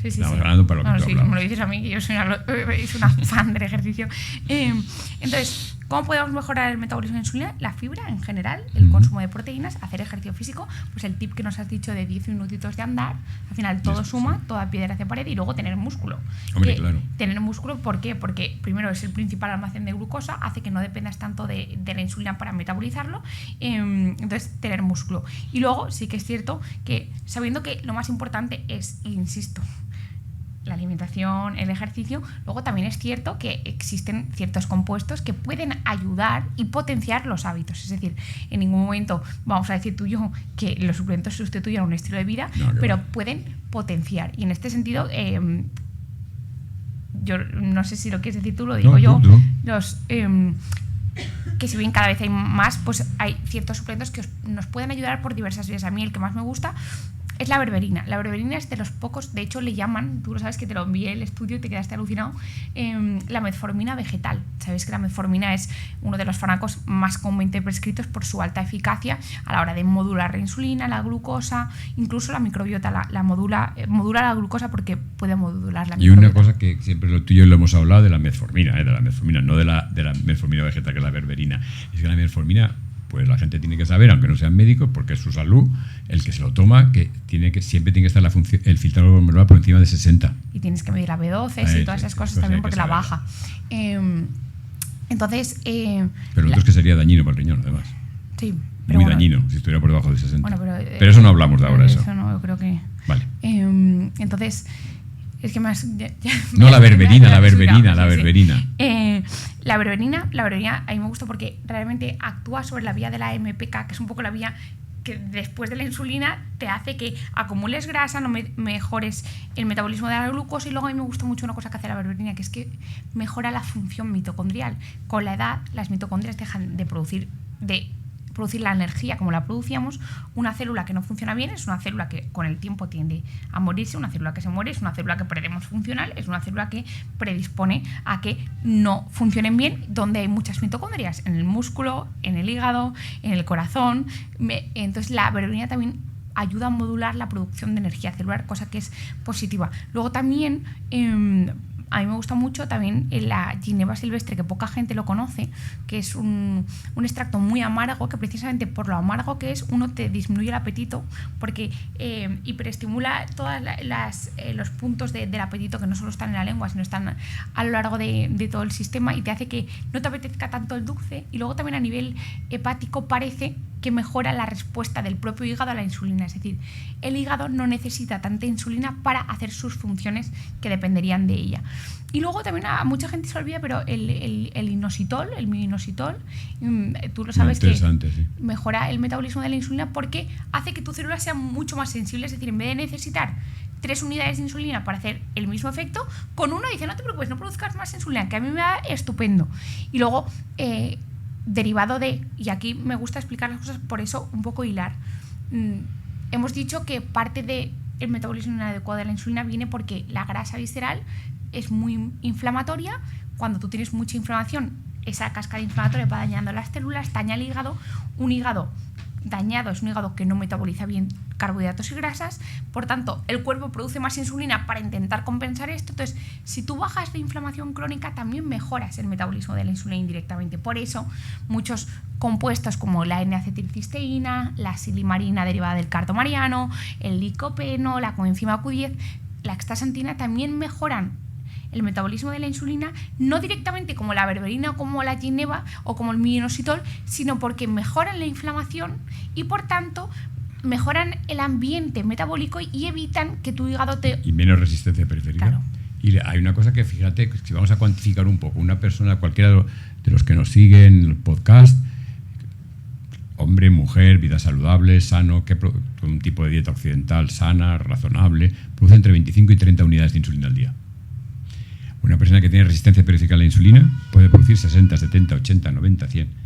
Sí, estamos hablando para lo que tú hablabas. Me lo dices a mí, que yo soy una fan del ejercicio. Entonces, ¿cómo podemos mejorar el metabolismo de la insulina? La fibra en general, el consumo de proteínas, hacer ejercicio físico, pues el tip que nos has dicho de 10 minutitos de andar, al final todo suma, toda piedra hacia pared, y luego tener músculo. Hombre, claro. Tener músculo, ¿por qué? Porque primero es el principal almacén de glucosa, hace que no dependas tanto de la insulina para metabolizarlo, entonces tener músculo. Y luego sí que es cierto que, sabiendo que lo más importante es, insisto, la alimentación, el ejercicio, luego también es cierto que existen ciertos compuestos que pueden ayudar y potenciar los hábitos. Es decir, en ningún momento vamos a decir tú y yo que los suplementos sustituyen un estilo de vida, pero pueden potenciar. Y en este sentido, yo no sé si lo quieres decir tú, lo digo yo. Que si bien cada vez hay más, pues hay ciertos suplementos que nos pueden ayudar por diversas vías. A mí el que más me gusta es la berberina. La berberina es de los pocos, de hecho le llaman, tú lo sabes que te lo envié el estudio y te quedaste alucinado, la metformina vegetal. Sabéis que la metformina es uno de los fármacos más comúnmente prescritos por su alta eficacia a la hora de modular la insulina, la glucosa, incluso la microbiota, modula la glucosa porque puede modular la microbiota. Y una cosa que siempre tú y yo lo hemos hablado de la metformina, no de la metformina vegetal, que es la berberina. Es que la metformina, pues la gente tiene que saber, aunque no sean médicos, porque es su salud, el que se lo toma, que siempre tiene que estar el filtrado glomerular por encima de 60. Y tienes que medir la B12 y todas esas cosas también, porque la baja. Entonces... pero otro es que sería dañino para el riñón, además. Sí. Pero muy dañino, si estuviera por debajo de 60. Bueno, pero eso no hablamos de ahora, eso. Eso no, yo creo que... Vale. Entonces... Es que más... No, la berberina. La berberina, a mí me gusta porque realmente actúa sobre la vía de la MPK, que es un poco la vía que después de la insulina te hace que acumules grasa, no mejores el metabolismo de la glucosa. Y luego a mí me gusta mucho una cosa que hace la berberina, que es que mejora la función mitocondrial. Con la edad, las mitocondrias dejan de producir la energía como la producíamos. Una célula que no funciona bien es una célula que con el tiempo tiende a morirse. Una célula que se muere es una célula que perdemos funcional, es una célula que predispone a que no funcionen bien, donde hay muchas mitocondrias, en el músculo, en el hígado, en el corazón. Entonces la berberina también ayuda a modular la producción de energía celular, cosa que es positiva. Luego también a mí me gusta mucho también la ginebra silvestre, que poca gente lo conoce, que es un extracto muy amargo, que precisamente por lo amargo que es, uno te disminuye el apetito, porque hiperestimula todos los puntos del apetito, que no solo están en la lengua, sino están a lo largo de todo el sistema, y te hace que no te apetezca tanto el dulce. Y luego también a nivel hepático parece que mejora la respuesta del propio hígado a la insulina. Es decir, el hígado no necesita tanta insulina para hacer sus funciones que dependerían de ella. Y luego también a mucha gente se olvida, pero el inositol, el mioinositol, tú lo sabes, que sí, mejora el metabolismo de la insulina porque hace que tu célula sea mucho más sensible. Es decir, en vez de necesitar 3 unidades de insulina para hacer el mismo efecto, con uno dice, no te preocupes, no produzcas más insulina, que a mí me va estupendo. Y luego, derivado de, y aquí me gusta explicar las cosas, por eso un poco hilar, hemos dicho que parte del metabolismo inadecuado de la insulina viene porque la grasa visceral es muy inflamatoria. Cuando tú tienes mucha inflamación, esa cascada inflamatoria va dañando las células, daña el hígado. Un hígado dañado es un hígado que no metaboliza bien carbohidratos y grasas, por tanto el cuerpo produce más insulina para intentar compensar esto. Entonces, si tú bajas la inflamación crónica, también mejoras el metabolismo de la insulina indirectamente. Por eso muchos compuestos como la N-acetilcisteína, la silimarina derivada del cardomariano, el licopeno, la coenzima Q10, la astaxantina también mejoran el metabolismo de la insulina, no directamente como la berberina o como la gineba o como el minoxidil, sino porque mejoran la inflamación y por tanto mejoran el ambiente metabólico y evitan que tu hígado te... Y menos resistencia periférica. Claro. Y hay una cosa que, fíjate, si vamos a cuantificar un poco, una persona, cualquiera de los que nos siguen en el podcast, hombre, mujer, vida saludable, sano, un tipo de dieta occidental sana, razonable, produce entre 25 y 30 unidades de insulina al día. Una persona que tiene resistencia periférica a la insulina puede producir 60, 70, 80, 90, 100.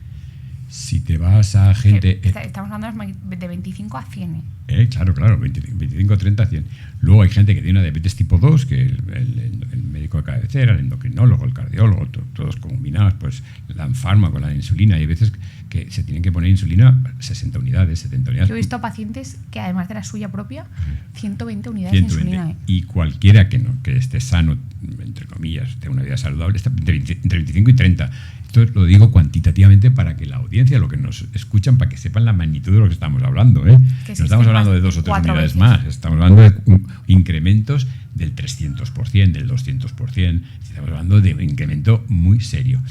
Si te vas a gente... Estamos hablando de 25 a 100. Claro, 25, 30, 100. Luego hay gente que tiene una diabetes tipo 2, que el médico de cabecera, el endocrinólogo, el cardiólogo, todos combinados, pues dan fármaco, la insulina. Y hay veces que se tienen que poner insulina 60 unidades, 70 unidades. Yo he visto pacientes que además de la suya propia, 120 unidades 120. de insulina. Y cualquiera que esté sano, entre comillas, tenga una vida saludable, está entre 25 y 30. Esto lo digo cuantitativamente para que la audiencia, lo que nos escuchan, para que sepan la magnitud de lo que estamos hablando. No estamos hablando de 2 o 3 unidades más, estamos hablando de incrementos del 300%, del 200%, estamos hablando de un incremento muy serio.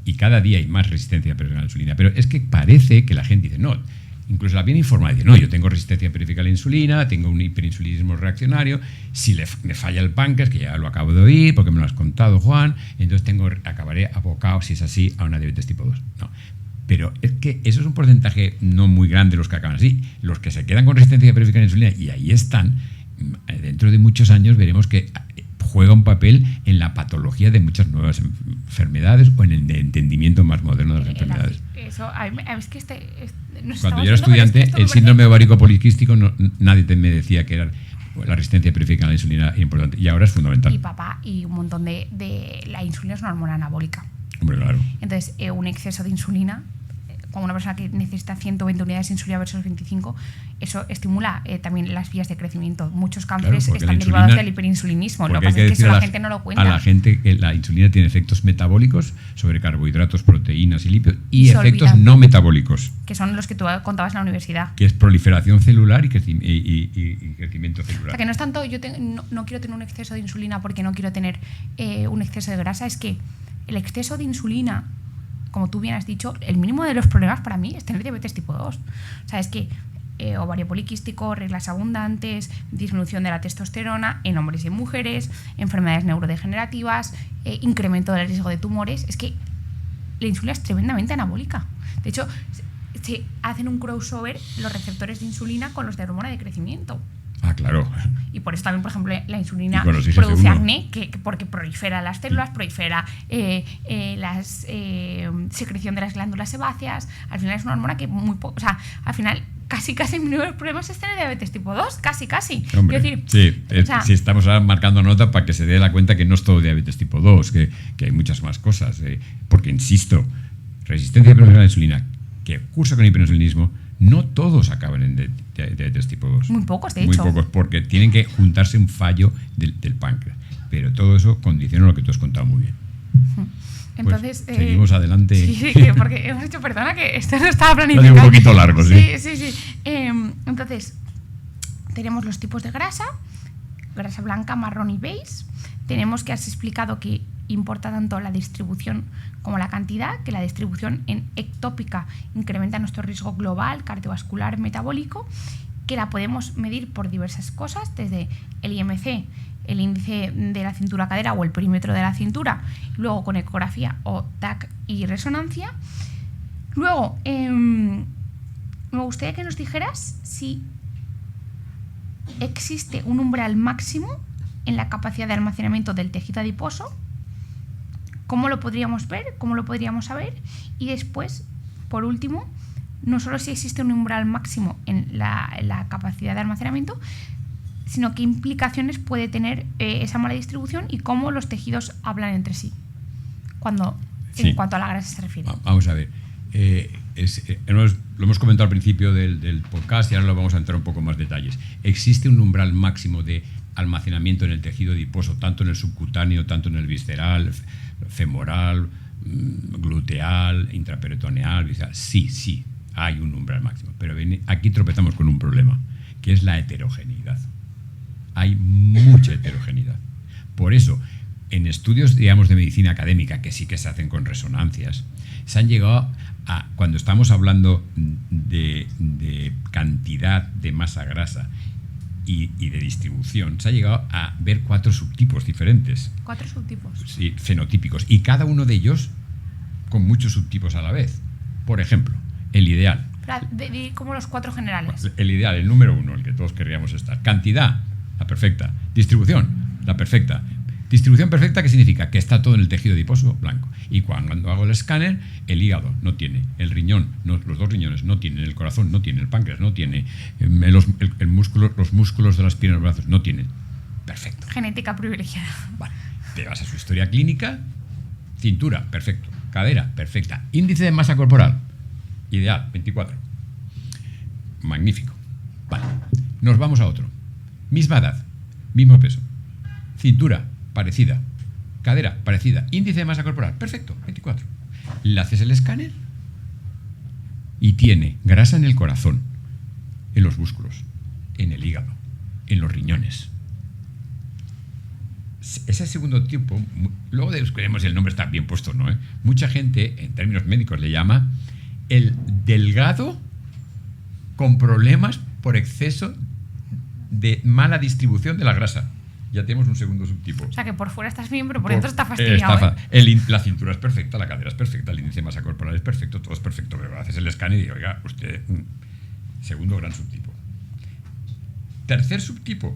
Y cada día hay más resistencia a la insulina. Pero es que parece que la gente dice, no, incluso la bien informada dice, no, yo tengo resistencia periférica a la insulina, tengo un hiperinsulinismo reaccionario, si me falla el páncreas, que ya lo acabo de oír, porque me lo has contado, Juan, entonces acabaré abocado, si es así, a una diabetes tipo 2. No. Pero es que eso es un porcentaje no muy grande los que acaban así. Los que se quedan con resistencia periférica a la insulina, y ahí están, dentro de muchos años veremos que juega un papel en la patología de muchas nuevas enfermedades o en el entendimiento más moderno de las enfermedades. Eso, es que cuando yo era estudiante, el síndrome ovárico poliquístico, nadie me decía que era la resistencia periférica a la insulina importante, y ahora es fundamental. Y un montón de la insulina es una hormona anabólica. Hombre, claro. Entonces, un exceso de insulina, como una persona que necesita 120 unidades de insulina versus 25, eso estimula también las vías de crecimiento. Muchos cánceres están derivados del hiperinsulinismo. Lo que pasa es que eso la gente no lo cuenta. A la gente que la insulina tiene efectos metabólicos sobre carbohidratos, proteínas y lípidos, y efectos no metabólicos. Que son los que tú contabas en la universidad. Que es proliferación celular y crecimiento celular. O sea, que no es tanto yo no quiero tener un exceso de insulina porque no quiero tener un exceso de grasa, es que el exceso de insulina, como tú bien has dicho, el mínimo de los problemas para mí es tener diabetes tipo 2. O sea, es que ovario poliquístico, reglas abundantes, disminución de la testosterona en hombres y en mujeres, enfermedades neurodegenerativas, incremento del riesgo de tumores. Es que la insulina es tremendamente anabólica. De hecho, se hacen un crossover los receptores de insulina con los de hormona de crecimiento. Ah, claro. Y por eso también, por ejemplo, la insulina produce acné, porque prolifera las células, prolifera la secreción de las glándulas sebáceas. Al final es una hormona que al final casi el mínimo de los problemas es tener diabetes tipo 2, casi. Hombre, decir, sí, estamos ahora marcando nota para que se dé la cuenta que no es todo diabetes tipo 2, que hay muchas más cosas. Porque, insisto, resistencia a la insulina que cursa con hiperinsulinismo, no todos acaban en diabetes tipo 2. Muy pocos, de hecho. Muy pocos, porque tienen que juntarse un fallo del páncreas. Pero todo eso condiciona lo que tú has contado muy bien. Entonces, pues, seguimos adelante. Sí, porque hemos dicho, perdona, que esto no estaba planificado. Lo digo un poquito largo, sí. Sí. Entonces, tenemos los tipos de grasa blanca, marrón y beige. Tenemos que has explicado que importa tanto la distribución como la cantidad, que la distribución en ectópica incrementa nuestro riesgo global, cardiovascular, metabólico, que la podemos medir por diversas cosas, desde el IMC, el índice de la cintura-cadera o el perímetro de la cintura, luego con ecografía o TAC y resonancia. Luego, me gustaría que nos dijeras si existe un umbral máximo en la capacidad de almacenamiento del tejido adiposo. ¿Cómo lo podríamos ver? ¿Cómo lo podríamos saber? Y después, por último, no solo si existe un umbral máximo en la capacidad de almacenamiento, sino qué implicaciones puede tener esa mala distribución y cómo los tejidos hablan entre sí en cuanto a la grasa se refiere. Vamos a ver. Lo hemos comentado al principio del podcast y ahora lo vamos a entrar un poco más detalles. Existe un umbral máximo de almacenamiento en el tejido adiposo, tanto en el subcutáneo, tanto en el visceral, femoral, gluteal, intraperitoneal, visceral. Sí, hay un umbral máximo. Pero aquí tropezamos con un problema, que es la heterogeneidad. Hay mucha heterogeneidad. Por eso, en estudios, digamos, de medicina académica, que sí que se hacen con resonancias, se han llegado a, cuando estamos hablando de cantidad de masa grasa y de distribución, se ha llegado a ver 4 subtipos diferentes. 4 subtipos. Sí, fenotípicos. Y cada uno de ellos con muchos subtipos a la vez. Por ejemplo, el ideal. Como los 4 generales. El ideal, el número 1, el que todos querríamos estar. Cantidad, la perfecta. Distribución, la perfecta. Distribución perfecta, ¿qué significa? Que está todo en el tejido adiposo blanco. Y cuando hago el escáner, el hígado no tiene, el riñón, los 2 riñones no tienen, el corazón no tiene, el páncreas no tiene, los músculos de las piernas y los brazos no tienen. Perfecto. Genética privilegiada. Vale. Te vas a su historia clínica, cintura, perfecto. Cadera, perfecta. Índice de masa corporal, ideal, 24. Magnífico. Vale. Nos vamos a otro. Misma edad, mismo peso. Cintura, parecida. Cadera, parecida. Índice de masa corporal, perfecto, 24. Le haces el escáner y tiene grasa en el corazón, en los músculos, en el hígado, en los riñones. Ese segundo tipo, luego descubriremos si el nombre está bien puesto o no, ¿eh? Mucha gente, en términos médicos, le llama el delgado con problemas por exceso de mala distribución de la grasa. Ya tenemos un segundo subtipo. O sea, que por fuera estás bien, pero por dentro está fastidiado. La cintura es perfecta, la cadera es perfecta, el índice de masa corporal es perfecto, todo es perfecto, pero haces el escáner y digo, oiga, usted... Segundo gran subtipo. Tercer subtipo.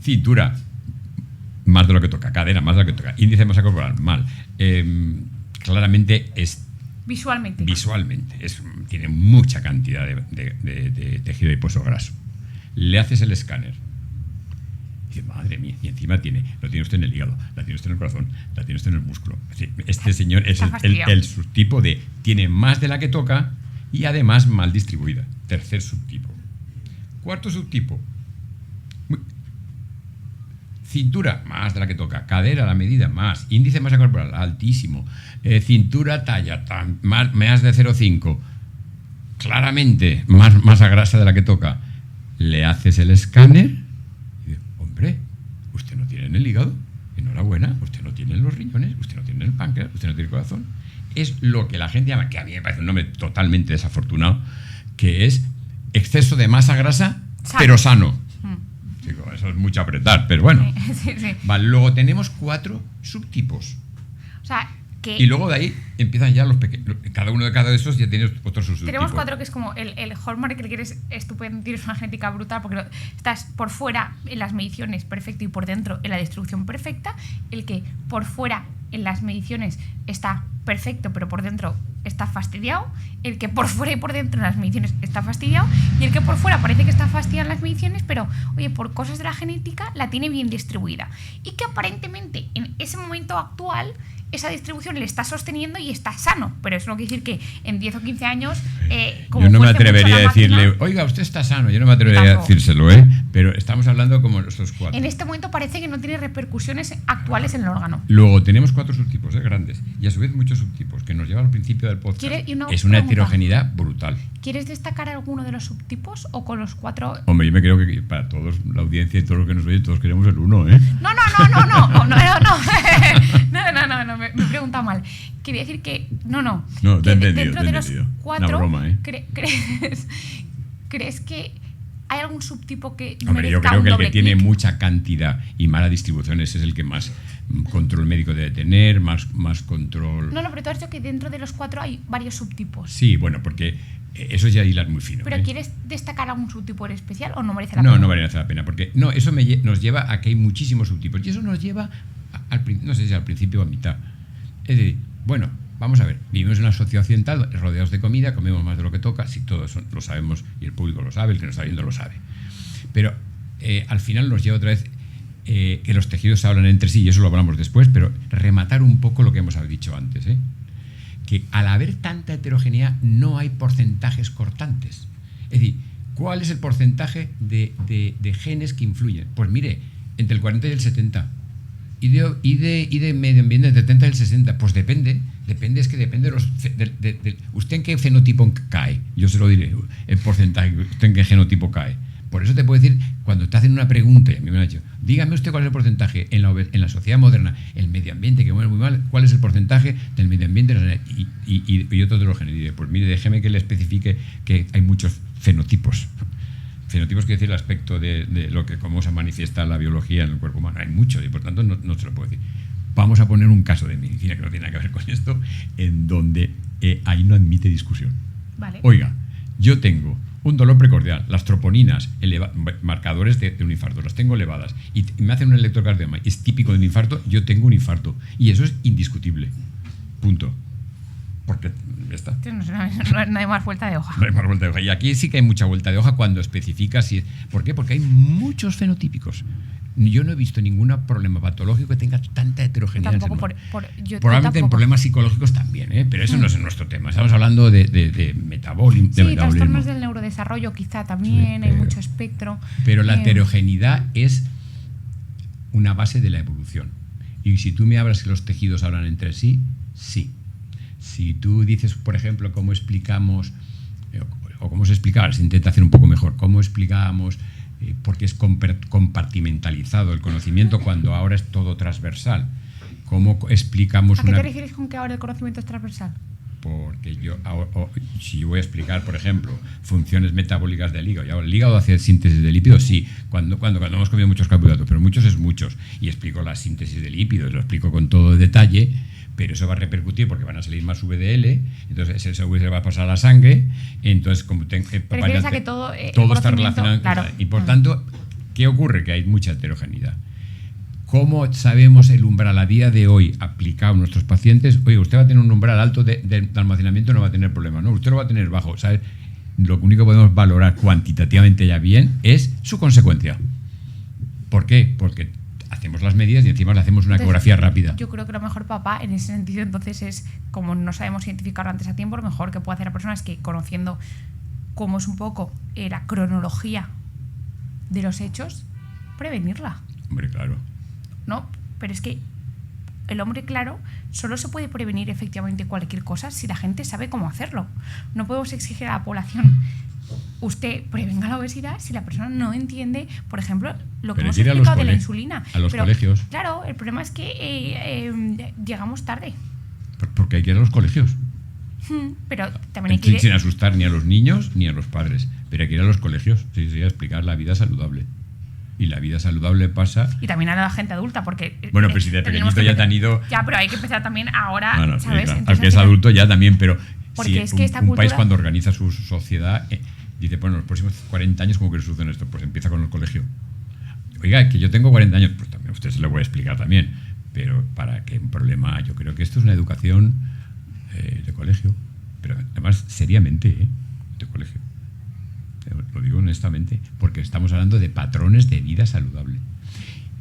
Cintura, más de lo que toca. Cadera, más de lo que toca. Índice de masa corporal, mal. Claramente es... Visualmente. Tiene mucha cantidad de tejido adiposo graso. Le haces el escáner. Y dice, madre mía, y encima lo tiene usted en el hígado, la tiene usted en el corazón, la tiene usted en el músculo. Es decir, este señor es el subtipo de tiene más de la que toca y además mal distribuida. Tercer subtipo. Cuarto subtipo. Cintura, más de la que toca. Cadera, la medida, más. Índice de masa corporal, altísimo. Cintura, talla, más de 0,5. Claramente, más masa grasa de la que toca. Le haces el escáner y dices, hombre, usted no tiene en el hígado, enhorabuena, usted no tiene en los riñones, usted no tiene en el páncreas, usted no tiene el corazón. Es lo que la gente llama, que a mí me parece un nombre totalmente desafortunado, que es exceso de masa grasa, pero sano. Digo, eso es mucho apretar, pero bueno. Sí. Vale, luego tenemos 4 subtipos. O sea, y luego de ahí empiezan ya los pequeños. Cada uno de esos ya tiene otros subtipos. Tenemos 4 que es como el hallmark, el que eres estupendo, tienes una genética brutal porque estás por fuera en las mediciones perfecto y por dentro en la distribución perfecta. El que por fuera en las mediciones está perfecto pero por dentro está fastidiado. El que por fuera y por dentro en las mediciones está fastidiado. Y el que por fuera parece que está fastidiado en las mediciones pero, oye, por cosas de la genética la tiene bien distribuida. Y que aparentemente en ese momento actual esa distribución le está sosteniendo y está sano, pero eso no quiere decir que en 10 o 15 años como yo no me fuerce atrevería mucho a decirle, máquina, oiga, usted está sano, yo no me atrevería tampoco. a decírselo, pero estamos hablando como esos 4. En este momento parece que no tiene repercusiones actuales en el órgano. Luego tenemos 4 subtipos grandes y a su vez muchos subtipos, que nos lleva al principio del podcast. Es una heterogeneidad brutal. ¿Quieres destacar alguno de los subtipos o con los 4? Hombre, yo me creo que para todos, la audiencia y todos los que nos oyen, todos queremos el 1, No, me he preguntado mal. Quería decir que no, te he entendido, dentro de los 4 una broma, ¿crees que hay algún subtipo que Hombre, yo merezca creo un que el doble que tiene clic? mucha cantidad y mala distribución ese es el que más control médico debe tener, más control. No, pero tú has dicho que dentro de los 4 hay varios subtipos. Sí, bueno, porque eso ya hilar muy fino. ¿Pero quieres destacar algún subtipo en especial o no merece la pena? No merece la pena, porque eso nos lleva a que hay muchísimos subtipos. Y eso nos lleva, no sé si al principio o a mitad. Es decir, bueno, vamos a ver, vivimos en una sociedad occidental rodeados de comida, comemos más de lo que toca, si todos lo sabemos y el público lo sabe, el que nos está viendo lo sabe. Pero al final nos lleva otra vez que los tejidos hablan entre sí, y eso lo hablamos después, pero rematar un poco lo que hemos dicho antes, que al haber tanta heterogeneidad no hay porcentajes cortantes. Es decir, ¿cuál es el porcentaje de genes que influyen? Pues mire, entre el 40 y el 70. ¿Y de medio ambiente del 70 y el 60? Pues depende, es que depende de ¿usted en qué fenotipo cae? Yo se lo diré, el porcentaje, ¿usted en qué genotipo cae? Por eso te puedo decir, cuando te hacen una pregunta, y a mí me han dicho, dígame usted cuál es el porcentaje en la sociedad moderna, el medio ambiente, que muere muy mal, ¿cuál es el porcentaje del medio ambiente? Y otro de los genes. Y diré, pues mire, déjeme que le especifique que hay muchos fenotipos. Fenotipos quiere decir el aspecto de lo que cómo se manifiesta la biología en el cuerpo humano. Hay mucho y por tanto no se lo puedo decir. Vamos a poner un caso de medicina que no tiene nada que ver con esto, en donde ahí no admite discusión. Vale. Oiga, yo tengo un dolor precordial, las troponinas, marcadores de un infarto, las tengo elevadas, y me hacen un electrocardiograma, es típico de un infarto, yo tengo un infarto, y eso es indiscutible. Punto. Porque ya está. No hay más vuelta de hoja. No hay más vuelta de hoja. Y aquí sí que hay mucha vuelta de hoja cuando especificas. ¿Por qué? Porque hay muchos fenotípicos. Yo no he visto ningún problema patológico que tenga tanta heterogeneidad. Tampoco probablemente en problemas psicológicos también, pero eso no es nuestro tema. Estamos hablando de metabolismo. Sí, trastornos del neurodesarrollo quizá también, hay mucho espectro. Pero la heterogeneidad es una base de la evolución. Y si tú me hablas que los tejidos hablan entre sí, sí. Si tú dices, por ejemplo, cómo explicamos, o cómo se explicaba, se intenta hacer un poco mejor, cómo explicábamos, porque es compartimentalizado el conocimiento cuando ahora es todo transversal. ¿Cómo explicamos ¿A qué te refieres con que ahora el conocimiento es transversal? Porque si yo voy a explicar, por ejemplo, funciones metabólicas del hígado, el hígado hace síntesis de lípidos, sí, cuando hemos comido muchos carbohidratos, pero muchos es muchos, y explico la síntesis de lípidos, lo explico con todo detalle, pero eso va a repercutir porque van a salir más VDL, entonces ese VDL va a pasar a la sangre, entonces como refieres a que todo está relacionado, claro. Y por tanto, ¿qué ocurre? Que hay mucha heterogeneidad. ¿Cómo sabemos el umbral a día de hoy aplicado a nuestros pacientes? Oye, usted va a tener un umbral alto de almacenamiento, no va a tener problema, no, usted lo va a tener bajo, ¿sabes? Lo único que podemos valorar cuantitativamente ya bien es su consecuencia. ¿Por qué? Porque hacemos las medidas y encima le hacemos una ecografía rápida. Yo creo que lo mejor, papá, en ese sentido, entonces es, como no sabemos identificarlo antes a tiempo, lo mejor que puede hacer la persona es que, conociendo cómo es un poco la cronología de los hechos, prevenirla. Hombre, claro. No, pero es que el hombre, claro, solo se puede prevenir efectivamente cualquier cosa si la gente sabe cómo hacerlo. No podemos exigir a la población, usted prevenga la obesidad, si la persona no entiende, por ejemplo, lo que hemos explicado de la insulina. A los colegios. Claro, el problema es que llegamos tarde. Porque hay que ir a los colegios. Pero también hay que ir... Sin asustar ni a los niños ni a los padres, pero hay que ir a los colegios, sí, a explicar la vida saludable. Y la vida saludable pasa... Y también a la gente adulta, porque... Bueno, pero si de pequeñito ya te han ido... Ya, pero hay que empezar también ahora, ¿sabes? Sí, claro. Entonces, al que es adulto ya también, pero porque si es que un país cuando organiza su sociedad dice, bueno, los próximos 40 años, ¿cómo que solucionan esto? Pues empieza con el colegio. Oiga, que yo tengo 40 años, pues también a usted se lo voy a explicar también, pero para que un problema... Yo creo que esto es una educación de colegio, pero además seriamente, de colegio. Lo digo honestamente, porque estamos hablando de patrones de vida saludable.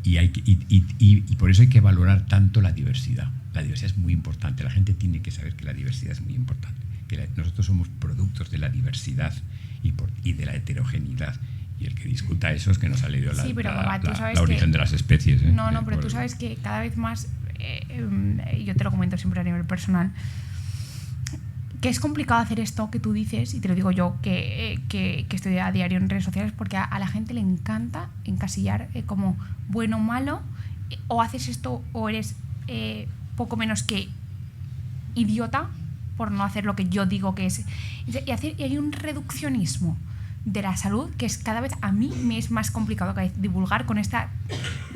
Y por eso hay que valorar tanto la diversidad. La diversidad es muy importante. La gente tiene que saber que la diversidad es muy importante. Que nosotros somos productos de la diversidad y de la heterogeneidad. Y el que discuta eso es que nos ha leído la origen de las especies. No, pero tú sabes que cada vez más, yo te lo comento siempre a nivel personal, que es complicado hacer esto que tú dices, y te lo digo yo que estoy a diario en redes sociales, porque a la gente le encanta encasillar como bueno o malo, o haces esto o eres poco menos que idiota por no hacer lo que yo digo que es. Y hay un reduccionismo de la salud que es cada vez, a mí me es más complicado que divulgar con esta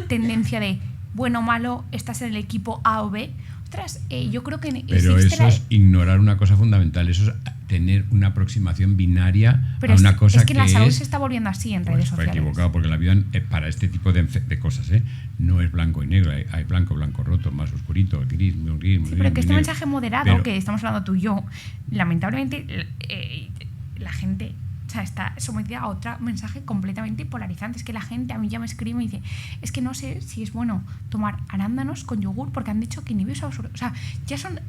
tendencia de bueno o malo, estás en el equipo A o B. ostras, yo creo que pero eso es ignorar una cosa fundamental, eso es tener una aproximación binaria pero a una cosa es que la salud se está volviendo así en redes pues, sociales. equivocado, porque la vida para este tipo de cosas no es blanco y negro, hay blanco roto, más oscurito, gris, muy gris, muy sí, pero que este negro. mensaje moderado que estamos hablando tú y yo, lamentablemente la gente, o sea, está sometida a otro mensaje completamente polarizante. Es que la gente a mí ya me escribe y me dice, es que no sé si es bueno tomar arándanos con yogur porque han dicho que inhibe esa absorción. O sea, ya son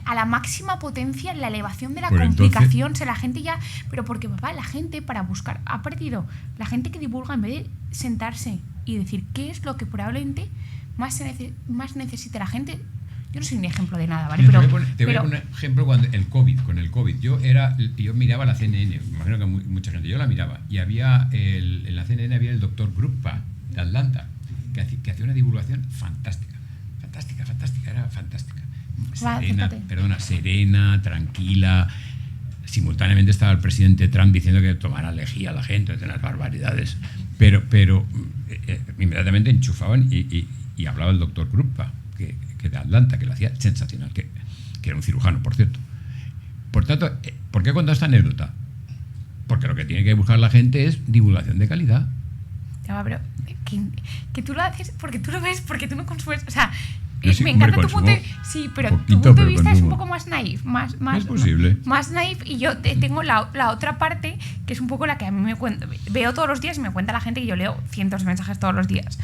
a la máxima potencia la elevación de la pues complicación. Entonces, la gente ya, pero porque papá, la gente para buscar ha perdido, la gente que divulga, en vez de sentarse y decir qué es lo que probablemente más necesita la gente. Yo no soy un ejemplo de nada, ¿vale? Mira, te voy a poner un ejemplo con el COVID. Yo miraba la CNN, me imagino que mucha gente, yo la miraba, y en la CNN había el doctor Gruppa de Atlanta, que hacía una divulgación fantástica, era fantástica. Serena, tranquila. Simultáneamente estaba el presidente Trump diciendo que tomara lejía a la gente, de unas barbaridades, pero inmediatamente enchufaban y hablaba el doctor Gruppa, que de Atlanta, que lo hacía sensacional, que era un cirujano, por cierto. Por tanto, ¿por qué he contado esta anécdota? Porque lo que tiene que buscar la gente es divulgación de calidad. Ya, pero que tú lo haces porque tú lo ves, porque tú no consumes, o sea, sí, me encanta tu punto de, sí, pero tu punto de vista es un poco más naif, más es posible. Más naif, y yo tengo la otra parte que es un poco la que a mí veo todos los días y me cuenta la gente, que yo leo cientos de mensajes todos los días.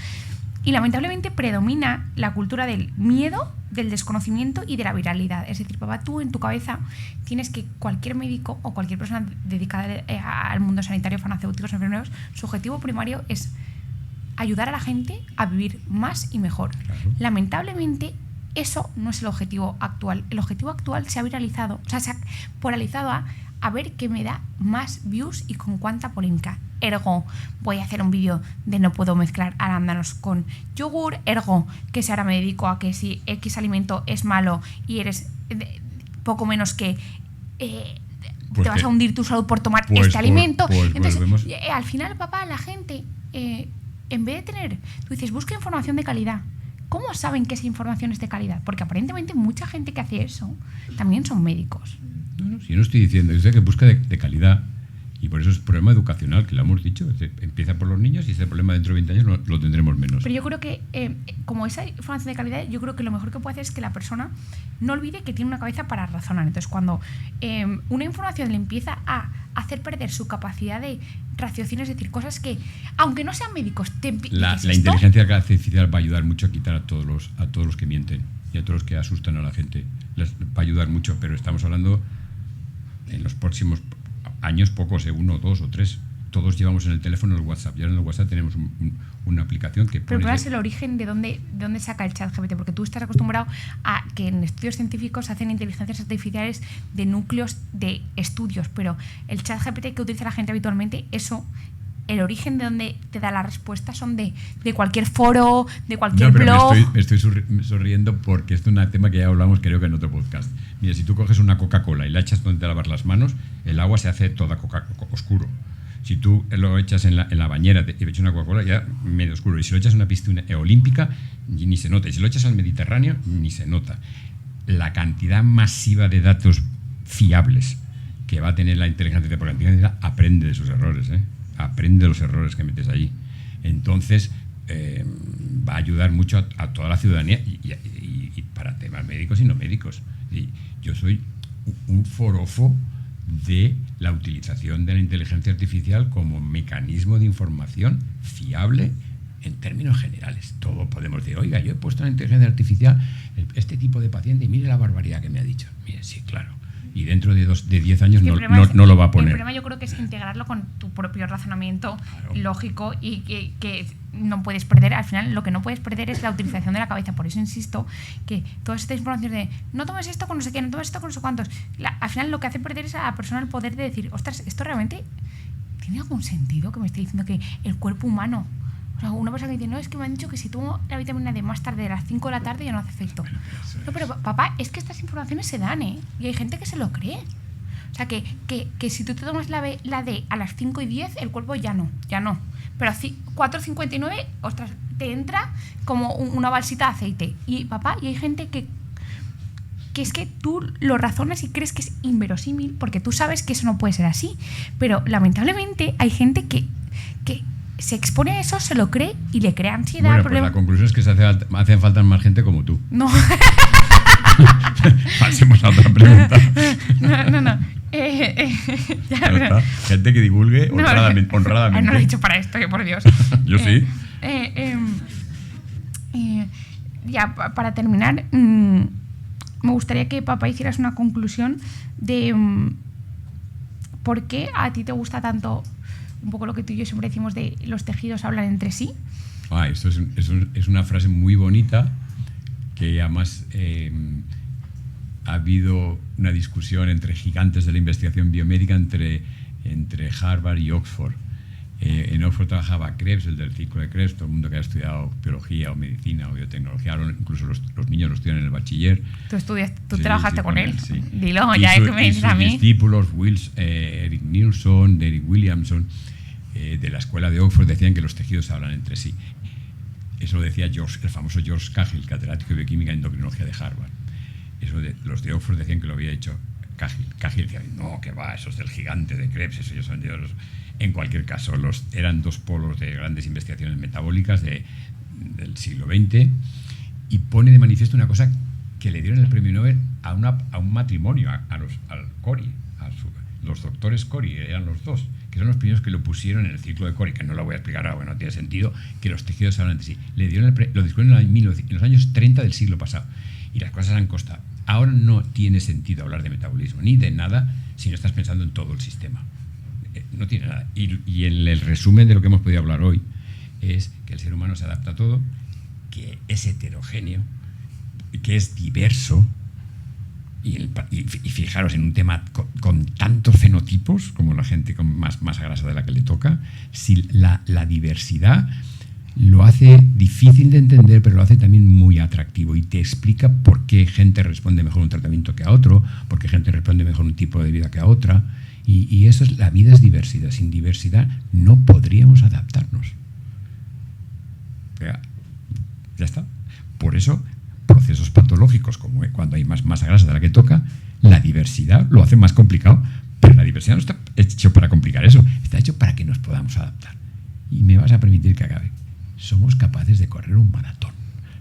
Y lamentablemente predomina la cultura del miedo, del desconocimiento y de la viralidad. Es decir, papá, tú en tu cabeza tienes que cualquier médico o cualquier persona dedicada al mundo sanitario, farmacéuticos, enfermeros, su objetivo primario es ayudar a la gente a vivir más y mejor. Claro. Lamentablemente, eso no es el objetivo actual. El objetivo actual se ha viralizado, o sea, se ha polarizado a ver qué me da más views y con cuánta polémica. Ergo, voy a hacer un vídeo de no puedo mezclar arándanos con yogur. Ergo, que si ahora me dedico a que si X alimento es malo y eres poco menos que te vas a hundir tu salud por tomar este alimento. Entonces, al final, papá, la gente, en vez de tener, tú dices, busca información de calidad. ¿Cómo saben que esa información es de calidad? Porque aparentemente mucha gente que hace eso también son médicos. No, si yo no estoy diciendo, yo sé que busca de calidad, y por eso es problema educacional, que lo hemos dicho, empieza por los niños y ese problema dentro de 20 años lo tendremos menos. Pero yo creo que, como esa información de calidad, yo creo que lo mejor que puede hacer es que la persona no olvide que tiene una cabeza para razonar. Entonces, cuando una información le empieza a hacer perder su capacidad de raciocinio, es decir, cosas que, aunque no sean médicos, la inteligencia artificial va a ayudar mucho a quitar a todos los que mienten y a todos los que asustan a la gente. Les va a ayudar mucho, pero estamos hablando en los próximos años, pocos, 1, 2 o 3. Todos llevamos en el teléfono el WhatsApp. Y ahora en el WhatsApp tenemos una aplicación que Pero es el origen de dónde saca el ChatGPT, porque tú estás acostumbrado a que en estudios científicos se hacen inteligencias artificiales de núcleos de estudios, pero el ChatGPT que utiliza la gente habitualmente, eso, el origen de donde te da la respuesta son de cualquier foro, de cualquier blog. Me estoy sonriendo porque esto es un tema que ya hablamos, creo que en otro podcast. Mira, si tú coges una Coca-Cola y la echas donde te lavas las manos, el agua se hace toda oscuro. Si tú lo echas en la bañera y echas una Coca-Cola, ya medio oscuro. Y si lo echas en una piscina olímpica, ni se nota. Y si lo echas al Mediterráneo, ni se nota. La cantidad masiva de datos fiables que va a tener la inteligencia artificial, porque la inteligencia artificial aprende de sus errores, aprende de los errores que metes allí. Entonces, va a ayudar mucho a toda la ciudadanía y para temas médicos y no médicos. Y yo soy un forofo de la utilización de la inteligencia artificial como mecanismo de información fiable en términos generales. Todo podemos decir, oiga, yo he puesto en la inteligencia artificial este tipo de paciente y mire la barbaridad que me ha dicho. Mire, sí, claro. Y dentro de 10 años no lo va a poner. El problema yo creo que es integrarlo con tu propio razonamiento lógico y que no puedes perder. Al final lo que no puedes perder es la utilización de la cabeza. Por eso insisto que todas estas informaciones de no tomes esto con no sé qué, no tomes esto con no sé cuántos, al final lo que hace perder es a la persona el poder de decir, ostras, ¿esto realmente tiene algún sentido que me esté diciendo que el cuerpo humano? O sea, una persona que dice, no, es que me han dicho que si tomo la vitamina D más tarde de las 5 de la tarde ya no hace efecto. No, pero papá, es que estas informaciones se dan, y hay gente que se lo cree. O sea, que si tú te tomas la D a las 5:10, el cuerpo ya no. Pero 4:59, ostras, te entra como una balsita de aceite. Y papá, y hay gente que es que tú lo razonas y crees que es inverosímil porque tú sabes que eso no puede ser así. Pero lamentablemente hay gente que se expone a eso, se lo cree y le crea ansiedad. Bueno, pues la conclusión es que hacen falta más gente como tú. No. Pasemos a otra pregunta. No. Ya está. Gente que divulgue honradamente. No lo he dicho para esto, por Dios. Yo sí. Ya, para terminar, me gustaría que papá hicieras una conclusión de por qué a ti te gusta tanto, un poco lo que tú y yo siempre decimos de los tejidos hablan entre sí. Esto es una frase muy bonita que además ha habido una discusión entre gigantes de la investigación biomédica entre Harvard y Oxford. En Oxford trabajaba Krebs, el del ciclo de Krebs, todo el mundo que ha estudiado biología o medicina o biotecnología, ahora incluso los niños lo estudian en el bachiller. Tú trabajaste con él. Sí. Dilo, ya que me dices a mí. Sus discípulos, Eric Nielsen, Eric Williamson, de la escuela de Oxford, decían que los tejidos hablan entre sí. Eso lo decía el famoso George Cahill, catedrático de bioquímica y endocrinología de Harvard. Los de Oxford decían que lo había hecho Cahill. Cahill decía, no, que va, eso es del gigante de Krebs, eso ya son de los... En cualquier caso, eran dos polos de grandes investigaciones metabólicas del siglo XX, y pone de manifiesto una cosa que le dieron el premio Nobel a un matrimonio, al Cori, los doctores Cori, eran los dos, que son los primeros que lo pusieron en el ciclo de Cori, que no lo voy a explicar ahora, no tiene sentido, que los tejidos hablan entre sí. Lo descubrieron en los años 30 del siglo pasado, y las cosas han costado. Ahora no tiene sentido hablar de metabolismo, ni de nada, si no estás pensando en todo el sistema. No tiene nada. Y en el resumen de lo que hemos podido hablar hoy es que el ser humano se adapta a todo, que es heterogéneo, que es diverso, y fijaros, en un tema con tantos fenotipos como la gente con más grasa de la que le toca, si la diversidad lo hace difícil de entender, pero lo hace también muy atractivo y te explica por qué gente responde mejor a un tratamiento que a otro, por qué gente responde mejor a un tipo de vida que a otra. Y eso la vida es diversidad. Sin diversidad no podríamos adaptarnos. Ya está. Por eso, procesos patológicos, como cuando hay más masa grasa de la que toca, la diversidad lo hace más complicado. Pero la diversidad no está hecho para complicar eso, está hecho para que nos podamos adaptar. Y me vas a permitir que acabe. Somos capaces de correr un maratón.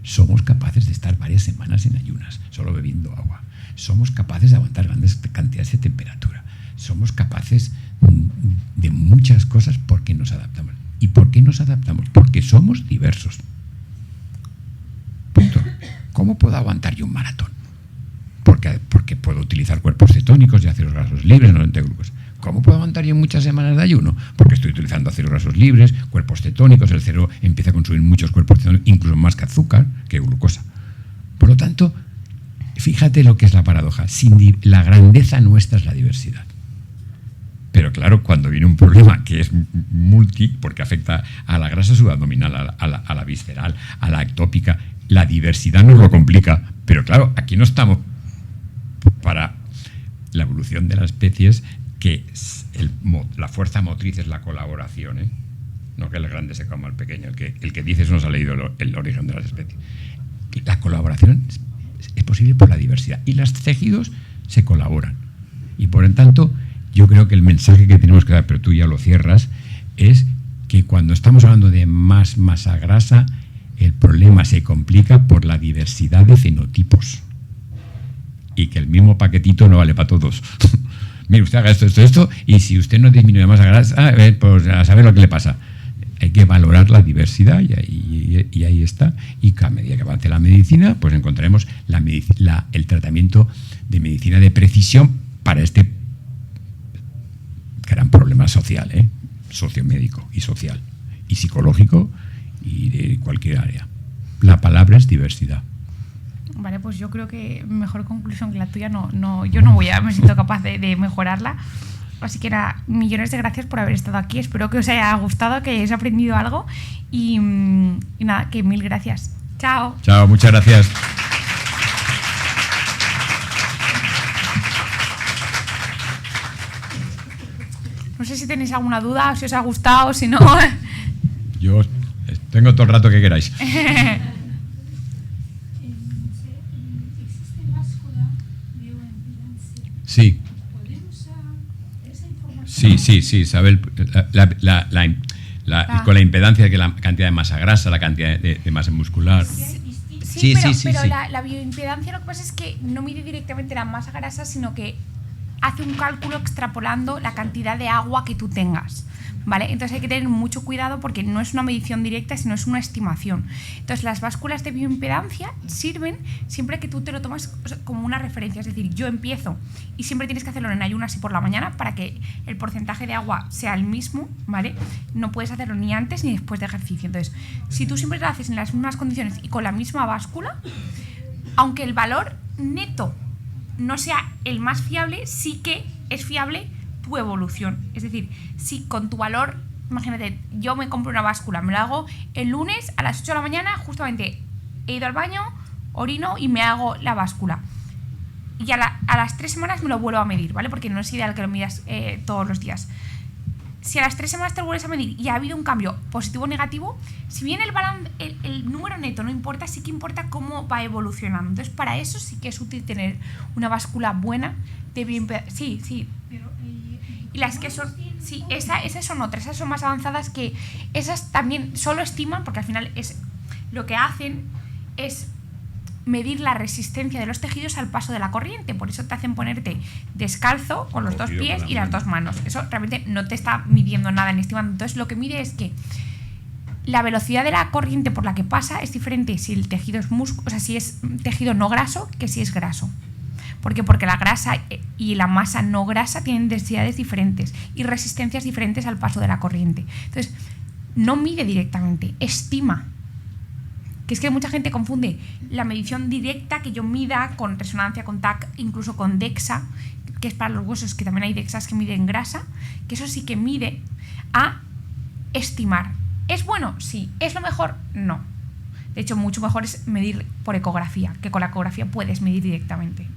Somos capaces de estar varias semanas en ayunas, solo bebiendo agua. Somos capaces de aguantar grandes cantidades de temperatura. Somos capaces de muchas cosas porque nos adaptamos. ¿Y por qué nos adaptamos? Porque somos diversos. Punto. ¿Cómo puedo aguantar yo un maratón? Porque puedo utilizar cuerpos cetónicos y ácidos grasos libres, no de glucosa. ¿Cómo puedo aguantar yo muchas semanas de ayuno? Porque estoy utilizando ácidos grasos libres, cuerpos cetónicos, el cerebro empieza a consumir muchos cuerpos cetónicos, incluso más que azúcar, que glucosa. Por lo tanto, fíjate lo que es la paradoja. La grandeza nuestra es la diversidad. Pero claro, cuando viene un problema que es porque afecta a la grasa subabdominal, a la visceral, a la ectópica, la diversidad nos lo complica. Pero claro, aquí no estamos para la evolución de las especies, que la fuerza motriz es la colaboración, ¿eh? No que el grande se coma al pequeño. El que dice eso no se ha leído el origen de las especies. La colaboración es posible por la diversidad. Y los tejidos se colaboran. Y por lo tanto, yo creo que el mensaje que tenemos que dar, pero tú ya lo cierras, es que cuando estamos hablando de más masa grasa, el problema se complica por la diversidad de fenotipos. Y que el mismo paquetito no vale para todos. Mire, usted haga esto, y si usted no disminuye la masa grasa, pues a saber lo que le pasa. Hay que valorar la diversidad y ahí está. Y a medida que avance la medicina, pues encontraremos el tratamiento de medicina de precisión para este gran problema social, sociomédico y social y psicológico y de cualquier área. La palabra es diversidad. Vale, pues yo creo que mejor conclusión que la tuya yo no me siento capaz de mejorarla. Así que nada, millones de gracias por haber estado aquí. Espero que os haya gustado, que hayáis aprendido algo y nada, que mil gracias. Chao. Chao, muchas gracias. No sé si tenéis alguna duda, si os ha gustado, si no. Yo estoy Tengo todo el rato que queráis. ¿Existe báscula bioimpedancia? Sí. ¿Podemos usar esa información? Sí, saber con la impedancia, que la cantidad de masa grasa, la cantidad de masa muscular. Sí, pero la bioimpedancia lo que pasa es que no mide directamente la masa grasa, sino que hace un cálculo extrapolando la cantidad de agua que tú tengas, ¿vale? Entonces hay que tener mucho cuidado porque no es una medición directa, sino es una estimación. Entonces las básculas de bioimpedancia sirven siempre que tú te lo tomas como una referencia, es decir, yo empiezo y siempre tienes que hacerlo en ayunas y por la mañana para que el porcentaje de agua sea el mismo, ¿vale? No puedes hacerlo ni antes ni después de ejercicio. Entonces, si tú siempre lo haces en las mismas condiciones y con la misma báscula, aunque el valor neto no sea el más fiable, sí que es fiable tu evolución. Es decir, si con tu valor, imagínate, yo me compro una báscula, me la hago el lunes a las 8 de la mañana, justamente he ido al baño, orino y me hago la báscula. Y a las 3 semanas me lo vuelvo a medir, ¿vale? Porque no es ideal que lo midas todos los días. Si a las 3 semanas te lo vuelves a medir y ha habido un cambio positivo o negativo, si bien el número neto no importa, sí que importa cómo va evolucionando. Entonces, para eso sí que es útil tener una báscula buena de bioimpedancia. Sí. Pero, Y las que son... Sí, esas son otras, esas son más avanzadas, que esas también solo estiman, porque al final lo que hacen es medir la resistencia de los tejidos al paso de la corriente. Por eso te hacen ponerte descalzo con los dos pies y las dos manos. Eso realmente no te está midiendo nada ni estimando. Entonces lo que mide es que la velocidad de la corriente por la que pasa es diferente si el tejido es músculo, o sea, si es tejido no graso que si es graso. ¿Por qué? Porque la grasa y la masa no grasa tienen densidades diferentes y resistencias diferentes al paso de la corriente. Entonces, no mide directamente, estima. Que es que mucha gente confunde la medición directa que yo mida con resonancia, con TAC, incluso con DEXA, que es para los huesos, que también hay DEXAs que miden grasa, que eso sí que mide, a estimar. ¿Es bueno? Sí. ¿Es lo mejor? No. De hecho, mucho mejor es medir por ecografía, que con la ecografía puedes medir directamente.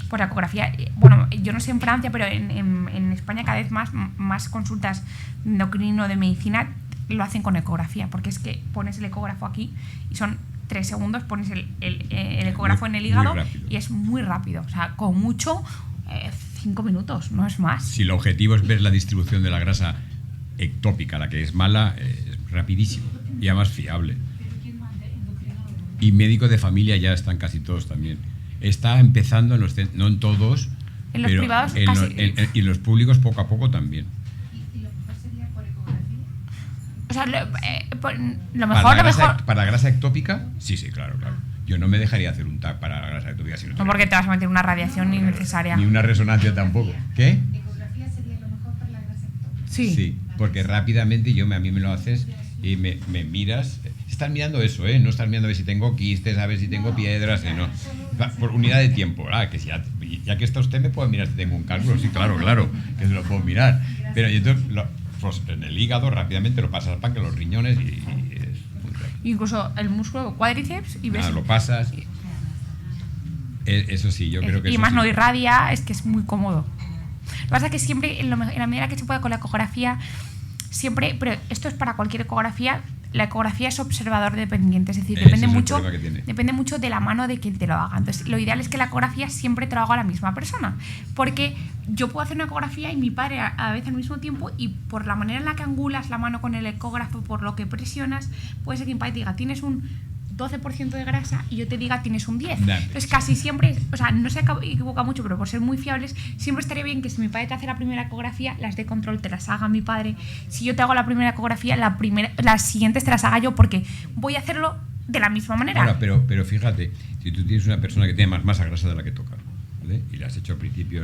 Por la ecografía, bueno, yo no sé en Francia, pero en España cada vez más consultas de endocrino, de medicina, lo hacen con ecografía, porque es que pones el ecógrafo aquí y son 3 segundos, pones el ecógrafo en el hígado y es muy rápido, o sea, con mucho 5 minutos, no es más. Si el objetivo es ver la distribución de la grasa ectópica, la que es mala, es rapidísimo y además fiable. Y médicos de familia ya están casi todos también. Está empezando en los no en todos, en los pero privados casi. Y en los públicos poco a poco también. ¿Y lo mejor sería por ecografía? O sea, lo mejor... ¿Para la grasa ectópica? Sí, claro. Yo no me dejaría hacer un TAC para la grasa ectópica. Si no, porque te vas a meter una radiación innecesaria. Ni una resonancia tampoco. ¿Qué? ¿Ecografía sería lo mejor para la grasa ectópica? Sí, porque rápidamente a mí me lo haces y me miras. Estás mirando eso, no estás mirando a ver si tengo quistes, a ver si tengo piedras, no. Por unidad de tiempo, que si ya que está usted me puede mirar si tengo un cálculo, sí, claro, que se lo puedo mirar. Pero entonces, pues en el hígado rápidamente lo pasas al pan, que los riñones y es muy rápido. Incluso el músculo cuádriceps y ves... lo pasas. Eso sí, yo creo que y eso más sí. no irradia, es que es muy cómodo. Lo que pasa es que siempre, en la medida que se pueda con la ecografía, siempre, pero esto es para cualquier ecografía, la ecografía es observador dependiente, es decir, depende mucho de la mano de quien te lo haga. Entonces, lo ideal es que la ecografía siempre te lo haga la misma persona, porque yo puedo hacer una ecografía y mi padre a veces al mismo tiempo, y por la manera en la que angulas la mano con el ecógrafo, por lo que presionas, puede ser que mi padre te diga, tienes un 12% de grasa y yo te diga tienes un 10%. Entonces casi siempre, o sea, no se equivoca mucho, pero por ser muy fiables, siempre estaría bien que si mi padre te hace la primera ecografía, las de control te las haga mi padre. Si yo te hago la primera ecografía, las siguientes te las haga yo, porque voy a hacerlo de la misma manera. Ahora, pero fíjate, si tú tienes una persona que tiene más masa grasa de la que toca, ¿vale? Y la has hecho al principio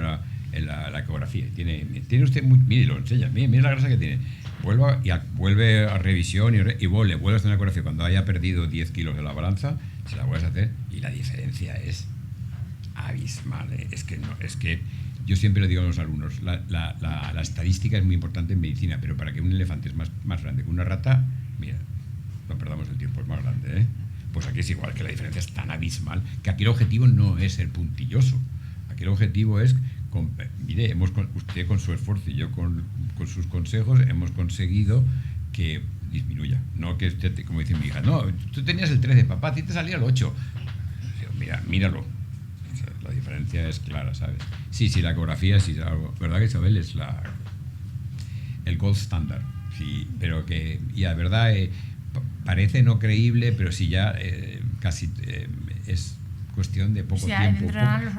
en la ecografía, tiene usted mire, lo enseña, mire la grasa que tiene. Vuelve a revisión y le vuelves a hacer una ecografía cuando haya perdido 10 kilos de la balanza, se la vuelves a hacer y la diferencia es abismal. Es que yo siempre le digo a los alumnos, la estadística es muy importante en medicina, pero para que un elefante es más grande que una rata, mira, no perdamos el tiempo, es más grande, pues aquí es igual, que la diferencia es tan abismal que aquí el objetivo no es ser puntilloso, aquí el objetivo es mire, usted con su esfuerzo y yo con sus consejos hemos conseguido que disminuya. No que usted, como dice mi hija, no, tú tenías el 13, papá, a ti te salía el 8. Digo, mira, míralo. O sea, la diferencia es clara, ¿sabes? Sí, la ecografía sí es algo. ¿Verdad que Isabel es el gold standard? Sí, pero que, y la verdad, parece no creíble, pero sí ya casi es cuestión de poco tiempo.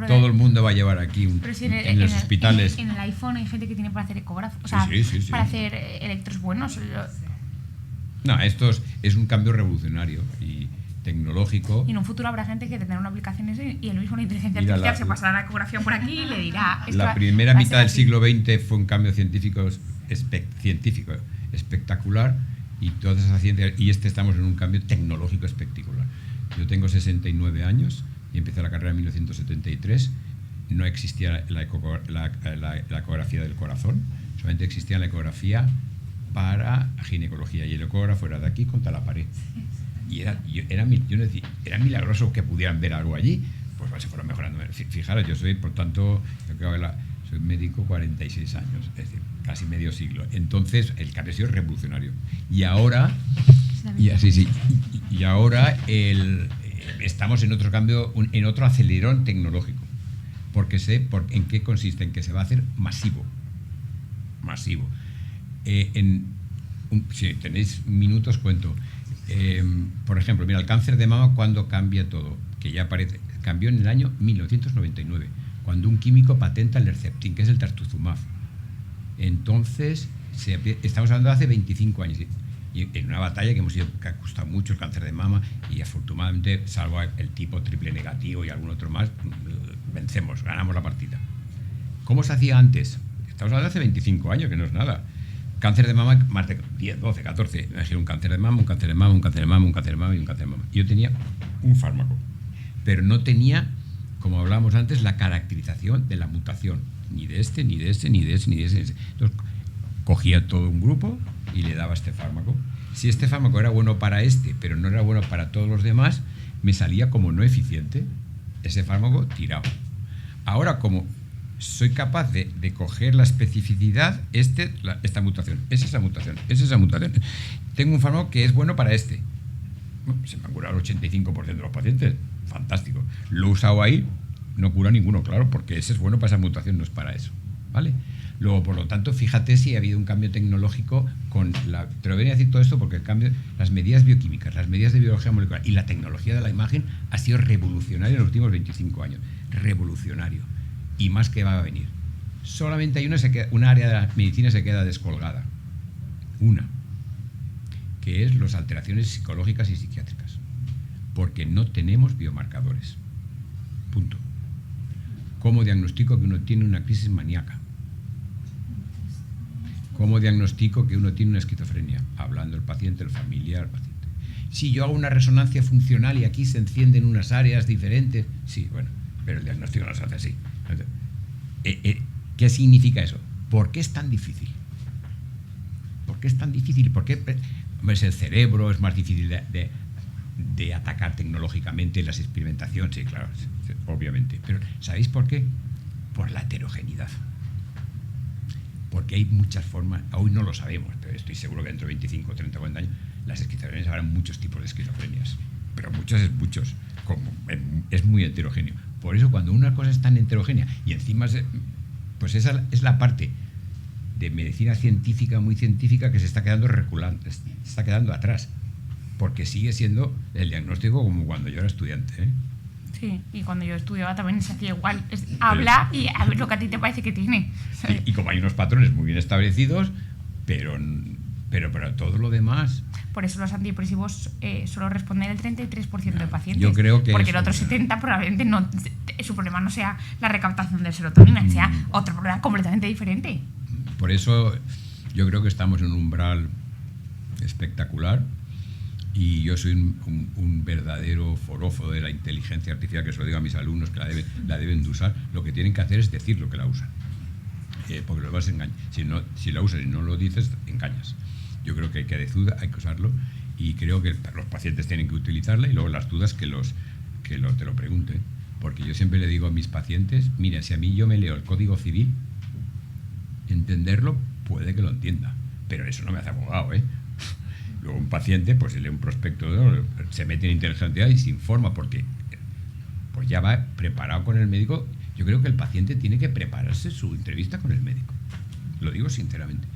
Todo el mundo va a llevar aquí en los hospitales. En el iPhone hay gente que tiene para hacer ecógrafo, o sea, sí. para hacer electros buenos. No, esto es un cambio revolucionario y tecnológico. Y en un futuro habrá gente que tendrá una aplicación y el mismo la inteligencia Mira, artificial se pasará la ecografía por aquí y le dirá... La primera mitad del siglo XX fue un cambio científico espectacular y todas esas ciencias, y estamos en un cambio tecnológico espectacular. Yo tengo 69 años y empecé la carrera en 1973. No existía la ecografía del corazón, solamente existía la ecografía para ginecología y el ecógrafo era de aquí contra la pared. Y era milagroso que pudieran ver algo allí, pues se fueron mejorando. Fijaros, yo soy, por tanto, soy médico 46 años, es decir, casi medio siglo. Entonces, el cambio ha sido revolucionario. Y ahora, y ahora estamos en otro cambio, en otro acelerón tecnológico. Porque sé en qué consiste, en que se va a hacer masivo. Si tenéis minutos, cuento. Por ejemplo, mira, el cáncer de mama, ¿cuándo cambia todo? Que ya cambió en el año 1999, cuando un químico patenta el Herceptin, que es el trastuzumab. Entonces, estamos hablando de hace 25 años. Y en una batalla que ha costado mucho el cáncer de mama, y afortunadamente, salvo el tipo triple negativo y algún otro más, vencemos, ganamos la partida. ¿Cómo se hacía antes? Estamos hablando de hace 25 años, que no es nada. Cáncer de mama, más de 10, 12, 14. Me un cáncer de mama, un cáncer de mama, un cáncer de mama, un cáncer de mama y un cáncer de mama. Yo tenía un fármaco, pero no tenía, como hablábamos antes, la caracterización de la mutación. Ni de este, ni de este, ni de este, ni de este. Entonces, cogía todo un grupo y le daba este fármaco. Si este fármaco era bueno para este, pero no era bueno para todos los demás, me salía como no eficiente. Ese fármaco tirado. Ahora, como soy capaz de coger la especificidad, esta mutación, es esa mutación, es esa mutación. Tengo un fármaco que es bueno para este. Bueno, se me han curado el 85% de los pacientes. Fantástico. Lo he usado ahí, no cura ninguno, claro, porque ese es bueno para esa mutación, no es para eso. ¿Vale? Luego, por lo tanto, fíjate si ha habido un cambio tecnológico te lo venía a decir todo esto porque el cambio, las medidas bioquímicas, las medidas de biología molecular y la tecnología de la imagen ha sido revolucionario en los últimos 25 años. Revolucionario. Y más que va a venir. Solamente hay una área de la medicina se queda descolgada. Una, que es las alteraciones psicológicas y psiquiátricas. Porque no tenemos biomarcadores. Punto. ¿Cómo diagnostico que uno tiene una crisis maníaca? ¿Cómo diagnostico que uno tiene una esquizofrenia? Hablando el paciente, el familiar, el paciente. Si yo hago una resonancia funcional y aquí se encienden unas áreas diferentes, sí, bueno, pero el diagnóstico no se hace así. ¿Qué significa eso? ¿Por qué es tan difícil? ¿Por qué es tan difícil? ¿Por qué es el cerebro? ¿Es más difícil de atacar tecnológicamente las experimentaciones? Sí, claro, obviamente. Pero ¿sabéis por qué? Por la heterogeneidad. Porque hay muchas formas, hoy no lo sabemos, pero estoy seguro que dentro de 25, 30, 40 años las esquizofrenias habrá muchos tipos de esquizofrenias. Pero muchos es muchos. Es muy heterogéneo. Por eso cuando una cosa es tan heterogénea y encima pues esa es la parte de medicina científica, muy científica, que se está quedando reculando, se está quedando atrás, porque sigue siendo el diagnóstico como cuando yo era estudiante, ¿eh? Sí, y cuando yo estudiaba también se hacía igual. Habla y a ver lo que a ti te parece que tiene. Y como hay unos patrones muy bien establecidos, pero para todo lo demás... Por eso los antidepresivos solo responden el 33% de pacientes. Yo creo que porque el otro 70% probablemente no, su problema no sea la recaptación de serotonina, sea otro problema completamente diferente. Por eso yo creo que estamos en un umbral espectacular y yo soy un verdadero forofo de la inteligencia artificial, que se lo digo a mis alumnos que la deben de usar. Lo que tienen que hacer es decir lo que la usan. Porque lo vas a engañar. Si la usas y no lo dices, engañas. Yo creo que hay que usarlo y creo que los pacientes tienen que utilizarla y luego las dudas que te lo pregunten. Porque yo siempre le digo a mis pacientes, mira, si a mí yo me leo el Código Civil, entenderlo puede que lo entienda, pero eso no me hace abogado, ¿eh? Luego un paciente pues lee un prospecto, ¿no? Se mete en inteligencia artificial y se informa porque pues ya va preparado con el médico. Yo creo que el paciente tiene que prepararse su entrevista con el médico. Lo digo sinceramente.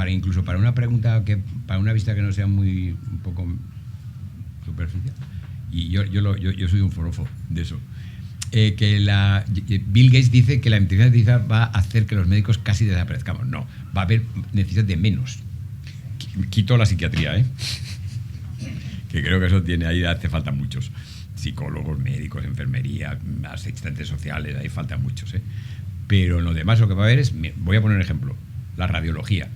Incluso para una pregunta para una vista que no sea un poco superficial. Y yo soy un forofo de eso. Bill Gates dice que la inteligencia artificial va a hacer que los médicos casi desaparezcamos. No, va a haber necesidad de menos. Quito la psiquiatría, que creo que eso ahí hace falta muchos psicólogos, médicos, enfermería, asistentes sociales, ahí faltan muchos, pero lo demás lo que va a haber voy a poner un ejemplo, la radiología.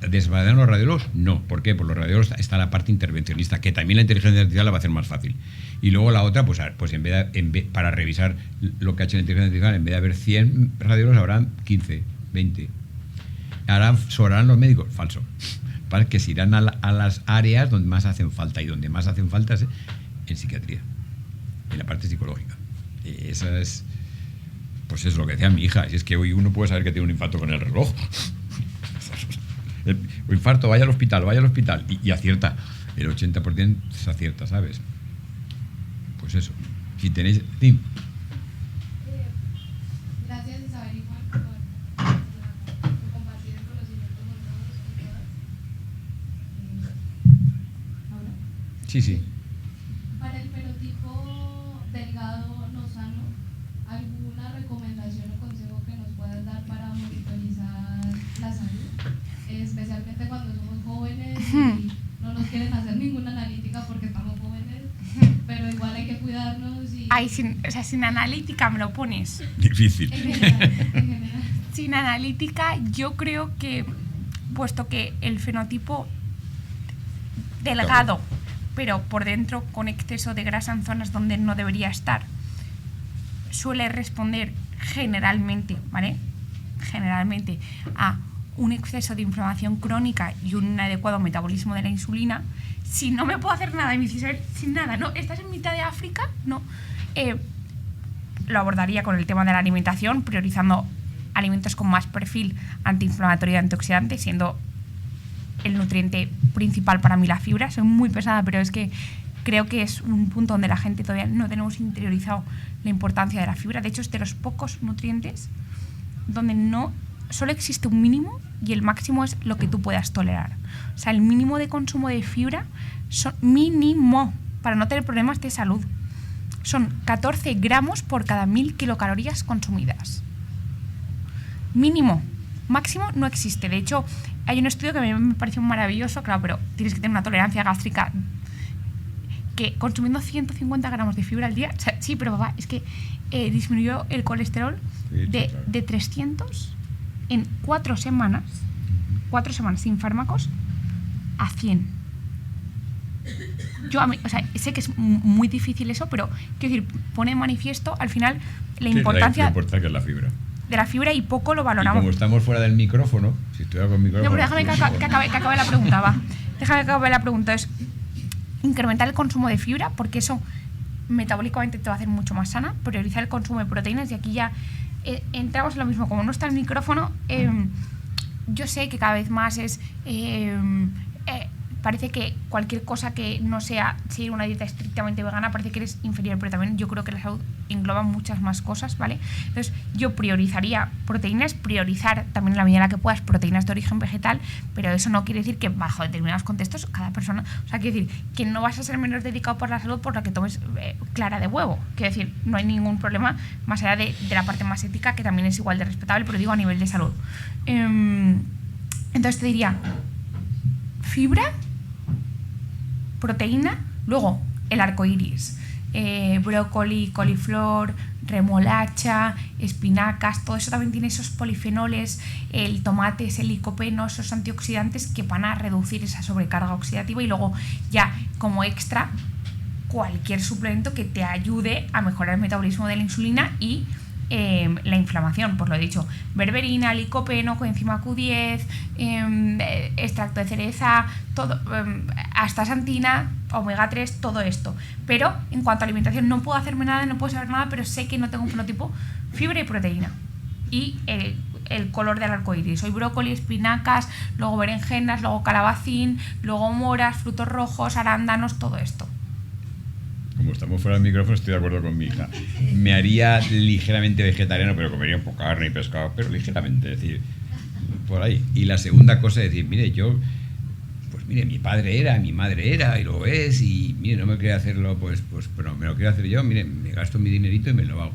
¿Desvalidan los radiólogos? No. ¿Por qué? Por los radiólogos está la parte intervencionista, que también la inteligencia artificial la va a hacer más fácil. Y luego la otra, pues para revisar lo que ha hecho la inteligencia artificial, en vez de haber 100 radiólogos, habrán 15, 20. ¿Sobrarán los médicos? Falso. Para que se irán a las áreas donde más hacen falta, y donde más hacen falta es en psiquiatría, en la parte psicológica. Esa es, pues es lo que decía mi hija, si es que hoy uno puede saber que tiene un infarto con el reloj. El infarto, vaya al hospital, y acierta. El 80% se acierta, ¿sabes? Pues eso. Si tenéis... Sí. Gracias, Isabel, igual por compartir el conocimiento con todos y todas. ¿Ahora? Sí. Para el fenotipo delgado no sano, ¿alguna recomendación o consejo que nos puedas dar para monitorizar la salud? Especialmente cuando somos jóvenes y no nos quieren hacer ninguna analítica porque estamos jóvenes, pero igual hay que cuidarnos y... Ay, sin analítica me lo pones. Difícil. En general. Sin analítica, yo creo que, puesto que el fenotipo delgado, pero por dentro con exceso de grasa en zonas donde no debería estar, suele responder generalmente, ¿vale? Generalmente a un exceso de inflamación crónica y un inadecuado metabolismo de la insulina. Si no me puedo hacer nada, y me dices, Isabel, sin nada, ¿no? ¿Estás en mitad de África? No. Lo abordaría con el tema de la alimentación, priorizando alimentos con más perfil antiinflamatorio y antioxidante, siendo el nutriente principal para mí la fibra. Soy muy pesada, pero es que creo que es un punto donde la gente todavía no tenemos interiorizado la importancia de la fibra. De hecho, es de los pocos nutrientes donde solo existe un mínimo y el máximo es lo que tú puedas tolerar. O sea, el mínimo de consumo de fibra, mínimo, para no tener problemas de salud, son 14 gramos por cada 1000 kilocalorías consumidas. Mínimo. Máximo no existe. De hecho, hay un estudio que a mí me pareció maravilloso, claro, pero tienes que tener una tolerancia gástrica, que consumiendo 150 gramos de fibra al día, o sea, sí, pero papá, es que disminuyó el colesterol de 300 en 4 semanas sin fármacos a 100. Sé que es muy difícil eso, pero quiero decir, pone en manifiesto al final la importancia que es la fibra. De la fibra, y poco lo valoramos. Y como estamos fuera del micrófono, si estuviera con micrófono... No, pero déjame que acabe la pregunta, va. Déjame que acabe la pregunta. Es incrementar el consumo de fibra, porque eso metabólicamente te va a hacer mucho más sana. Priorizar el consumo de proteínas, y aquí ya entramos en lo mismo. Como no está el micrófono, yo sé que cada vez más parece que cualquier cosa que no sea seguir una dieta estrictamente vegana parece que eres inferior, pero también yo creo que la salud engloba muchas más cosas, ¿vale? Entonces yo priorizaría proteínas, priorizar también en la medida en la que puedas proteínas de origen vegetal, pero eso no quiere decir que bajo determinados contextos cada persona, o sea, quiere decir que no vas a ser menos dedicado por la salud por la que tomes clara de huevo, quiero decir, no hay ningún problema más allá de la parte más ética, que también es igual de respetable, pero digo a nivel de salud. Entonces te diría fibra, proteína, luego el arco iris, brócoli, coliflor, remolacha, espinacas, todo eso también tiene esos polifenoles, el tomate, ese licopeno, esos antioxidantes que van a reducir esa sobrecarga oxidativa, y luego ya como extra cualquier suplemento que te ayude a mejorar el metabolismo de la insulina y la inflamación, pues lo he dicho, berberina, licopeno, coenzima Q10, extracto de cereza, todo, astaxantina, omega 3, todo esto. Pero en cuanto a alimentación no puedo hacerme nada, no puedo saber nada, pero sé que no tengo un fenotipo, fibra y proteína. Y el color del arco iris. Hoy brócoli, espinacas, luego berenjenas, luego calabacín, luego moras, frutos rojos, arándanos, todo esto. Como estamos fuera del micrófono, estoy de acuerdo con mi hija. Me haría ligeramente vegetariano, pero comería un poco carne y pescado, pero ligeramente, es decir, por ahí. Y la segunda cosa es decir, mire, mi padre era, mi madre era, y lo es, y mire, no me quería hacerlo, pero me lo quiero hacer yo, mire, me gasto mi dinerito y me lo hago.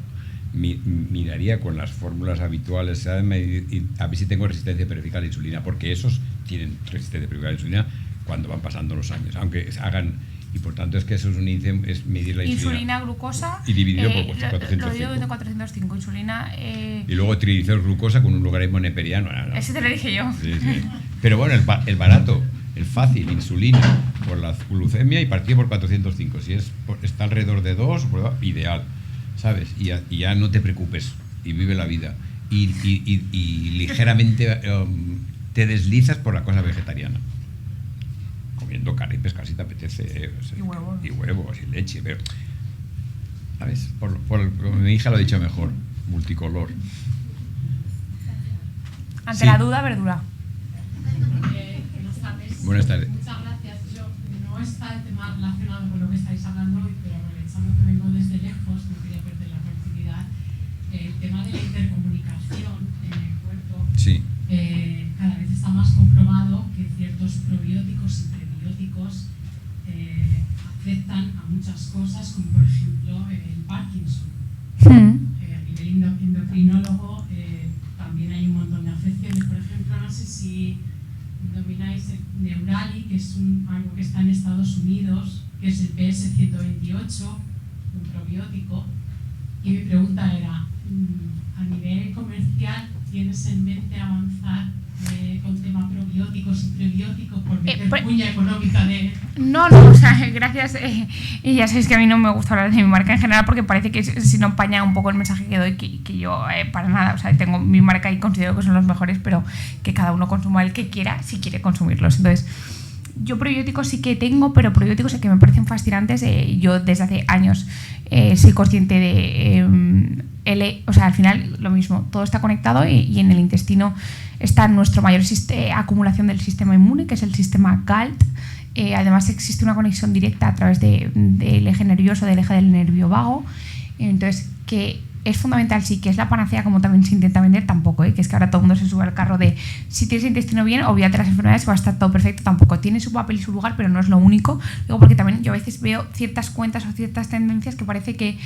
Miraría con las fórmulas habituales, a ver si tengo resistencia periférica a la insulina, porque esos tienen resistencia periférica a la insulina cuando van pasando los años, aunque hagan. Y por tanto es que eso es un índice, es medir la insulina, glucosa y dividido por 405. Lo digo de 405, insulina. Y luego triglicéridos, glucosa con un logaritmo neperiano. No. Ese te lo dije yo. Sí. Pero bueno, el barato, el fácil, insulina por la glucemia y partido por 405. Si está alrededor de 2, ideal, ¿sabes? Y ya no te preocupes y vive la vida. Y ligeramente te deslizas por la cosa vegetariana. Comiendo carne y pescado si te apetece, y huevos y leche, pero ¿sabes? Como mi hija lo ha dicho mejor, multicolor. Ante la duda, verdura. Buenas tardes. Muchas gracias. No está el tema relacionado con lo que estáis hablando hoy, pero aprovechando que vengo desde lejos, no quería perder la oportunidad. El tema de la intercomunicación en el cuerpo. Sí. Cada vez está más comprobado que ciertos probióticos y prebióticos afectan a muchas cosas, como por ejemplo el Parkinson. A nivel endocrinólogo también hay un montón de afecciones. Por ejemplo, no sé si domináis el Neurali, que es algo que está en Estados Unidos, que es el PS128, un probiótico. Y mi pregunta era, a nivel comercial, ¿tienes en mente avanzar con tema probióticos y prebióticos por meter cuña económica de...? No, o sea, gracias. Y ya sabéis que a mí no me gusta hablar de mi marca en general porque parece que si no empaña un poco el mensaje que doy, que yo para nada, o sea, tengo mi marca y considero que son los mejores, pero que cada uno consuma el que quiera si quiere consumirlos. Entonces, yo probióticos sí que tengo, pero probióticos que me parecen fascinantes. Yo desde hace años soy consciente de... o sea, al final lo mismo, todo está conectado y en el intestino está nuestra mayor acumulación del sistema inmune, que es el sistema GALT. Además existe una conexión directa a través del eje nervioso, del eje del nervio vago. Entonces, que es fundamental, sí, que es la panacea como también se intenta vender, tampoco, que es que ahora todo el mundo se sube al carro de si tienes el intestino bien, olvídate las enfermedades, va a estar todo perfecto, tampoco. Tiene su papel y su lugar, pero no es lo único. Luego, porque también yo a veces veo ciertas cuentas o ciertas tendencias que parece que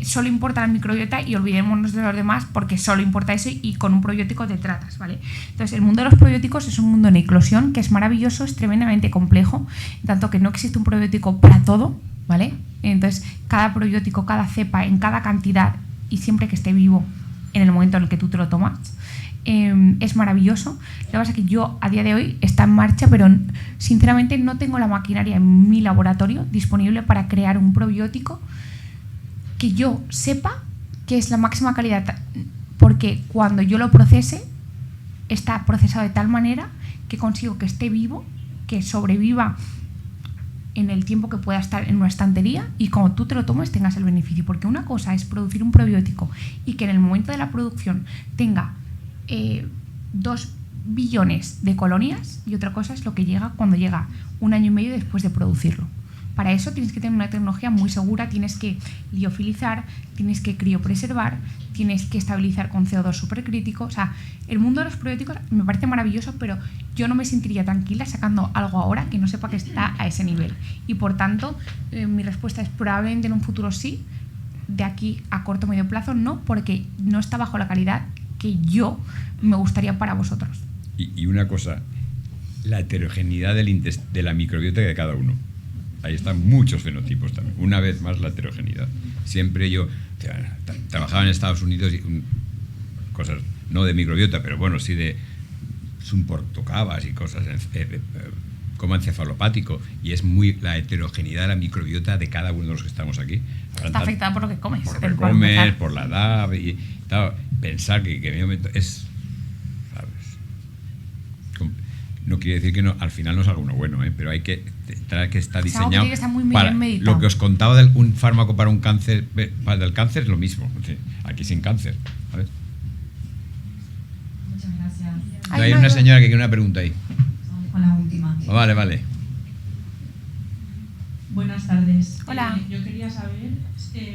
solo importa la microbiota y olvidémonos de los demás porque solo importa eso y con un probiótico te tratas, ¿vale? Entonces, el mundo de los probióticos es un mundo en eclosión que es maravilloso, es tremendamente complejo, tanto que no existe un probiótico para todo, ¿vale? Entonces, cada probiótico, cada cepa, en cada cantidad y siempre que esté vivo en el momento en el que tú te lo tomas, es maravilloso. Lo que pasa es que yo a día de hoy está en marcha, pero sinceramente no tengo la maquinaria en mi laboratorio disponible para crear un probiótico que yo sepa que es la máxima calidad, porque cuando yo lo procese está procesado de tal manera que consigo que esté vivo, que sobreviva en el tiempo que pueda estar en una estantería y cuando tú te lo tomes tengas el beneficio, porque una cosa es producir un probiótico y que en el momento de la producción tenga 2 billones de colonias y otra cosa es lo que llega cuando llega 1 año y medio después de producirlo. Para eso tienes que tener una tecnología muy segura, tienes que liofilizar, tienes que criopreservar, tienes que estabilizar con CO2 supercrítico. O sea, el mundo de los probióticos me parece maravilloso, pero yo no me sentiría tranquila sacando algo ahora que no sepa que está a ese nivel. Y por tanto, mi respuesta es probablemente en un futuro sí, de aquí a corto o medio plazo no, porque no está bajo la calidad que yo me gustaría para vosotros. Y una cosa, la heterogeneidad de la microbiota de cada uno. Ahí están muchos fenotipos también. Una vez más, la heterogeneidad. Siempre yo trabajaba en Estados Unidos y cosas, no de microbiota, pero bueno, sí de portocavas y cosas como encefalopático. Y es muy la heterogeneidad de la microbiota de cada uno de los que estamos aquí. Está afectada por lo que comes. Por lo que comes, por la edad y tal. Pensar que en mi momento es... No quiere decir que no, al final no salga uno bueno, pero hay que tratar que está diseñado que está muy para meditado. lo que os contaba de un fármaco para un cáncer, para el cáncer es lo mismo, aquí sin cáncer, ¿sabes? Muchas gracias. Hay una señora que quiere una pregunta ahí. Con la última. Vale. Buenas tardes. Hola. Yo quería saber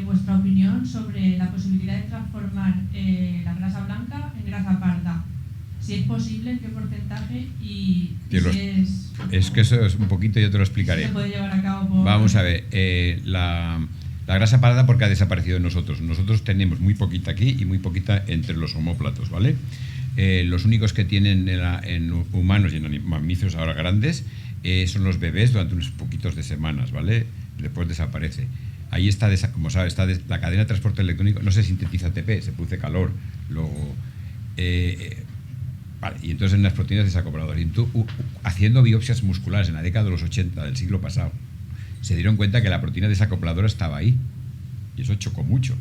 vuestra opinión sobre la posibilidad de transformar la grasa blanca en grasa parda. Si es posible, en qué porcentaje y si es que eso es un poquito, yo te lo explicaré. se puede llevar a cabo por... Vamos a ver, la grasa parda porque ha desaparecido de nosotros. Nosotros tenemos muy poquita aquí y muy poquita entre los omóplatos, ¿vale? Los únicos que tienen en humanos y en mamíferos ahora grandes son los bebés durante unos poquitos de semanas, ¿vale? Después desaparece. Ahí está, como sabes, la cadena de transporte electrónico, no se sintetiza ATP, se produce calor, luego... vale, y entonces en las proteínas desacopladoras, y tú, haciendo biopsias musculares en la década de los 80 del siglo pasado, se dieron cuenta que la proteína desacopladora estaba ahí, y eso chocó mucho.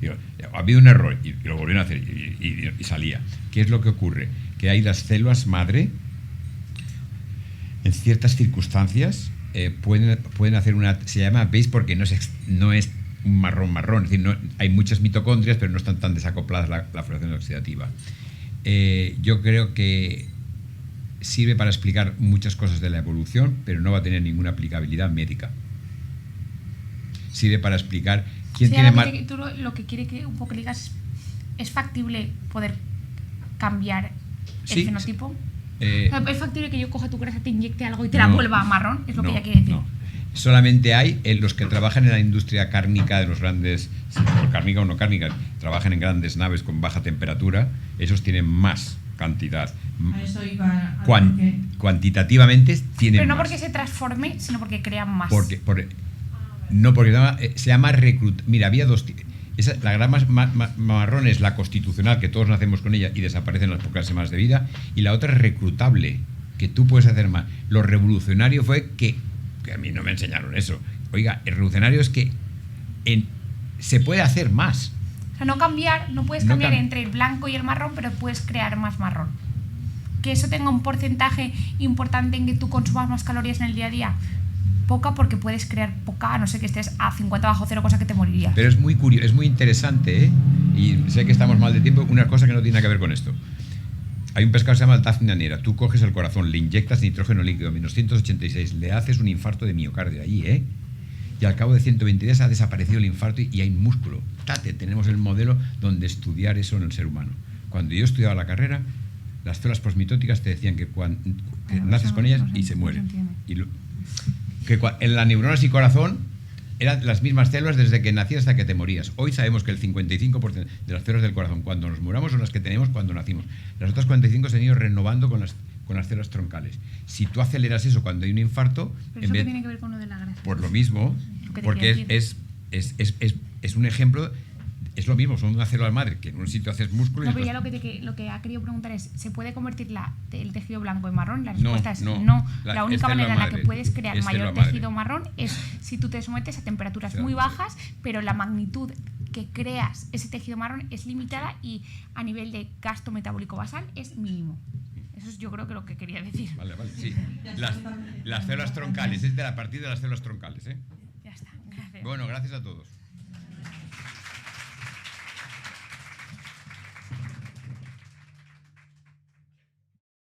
Digo, ha habido un error, y lo volvieron a hacer, y salía. ¿Qué es lo que ocurre? Que hay las células madre, en ciertas circunstancias, pueden hacer se llama base porque no es un marrón, es decir, hay muchas mitocondrias, pero no están tan desacopladas la fluorescencia oxidativa. Yo creo que sirve para explicar muchas cosas de la evolución, pero no va a tener ninguna aplicabilidad médica. Sirve para explicar quién tiene más... Tú lo que quiere que un poco digas es factible poder cambiar el fenotipo. ¿Es factible que yo coja tu grasa, te inyecte algo y te la vuelva marrón? Es lo que ella quiere decir. No. Solamente hay los que trabajan en la industria cárnica de los grandes, cárnica o no cárnica, trabajan en grandes naves con baja temperatura, esos tienen más cantidad. A eso iba Cuantitativamente tienen más. Pero no porque se transforme, sino porque crean más. Porque se llama Mira, había dos tipos. La grasa marrón es la constitucional, que todos nacemos con ella y desaparecen en las pocas semanas de vida, y la otra es reclutable, que tú puedes hacer más. Lo revolucionario fue que a mí no me enseñaron eso. Oiga, el revolucionario es que se puede hacer más. O sea, no puedes cambiar entre el blanco y el marrón, pero puedes crear más marrón. Que eso tenga un porcentaje importante en que tú consumas más calorías en el día a día. Poca, porque puedes crear poca, a no ser que estés a 50 bajo cero, cosa que te morirías. Pero es muy curioso, es muy interesante, ¿eh? Y sé que estamos mal de tiempo, una cosa que no tiene nada que ver con esto. Hay un pescado que se llama el Daphnia negra. Tú coges el corazón, le inyectas nitrógeno líquido, menos 186, le haces un infarto de miocardio allí, ¿eh? Y al cabo de 120 días ha desaparecido el infarto y hay músculo. Tenemos el modelo donde estudiar eso en el ser humano. Cuando yo estudiaba la carrera, las células posmitóticas te decían que naces con ellas y se mueren. En las neuronas y corazón eran las mismas células desde que nacías hasta que te morías. Hoy sabemos que el 55% de las células del corazón cuando nos muramos son las que tenemos cuando nacimos. Las otras 45 se han ido renovando con las células troncales. Si tú aceleras eso cuando hay un infarto... ¿Pero eso qué tiene que ver con lo de la grasa? Por lo mismo, porque es un ejemplo... Es lo mismo, son una célula madre, que en un sitio haces músculo... No, pero ya lo que ha querido preguntar es, ¿se puede convertir el tejido blanco en marrón? La respuesta es no. La única manera en la que puedes crear mayor tejido marrón es si tú te sometes a temperaturas muy bajas, pero la magnitud que creas ese tejido marrón es limitada y a nivel de gasto metabólico basal es mínimo. Eso es yo creo que lo que quería decir. Vale, sí. Las células troncales, es a partir de las células troncales, ¿eh? Ya está, gracias. Bueno, gracias a todos.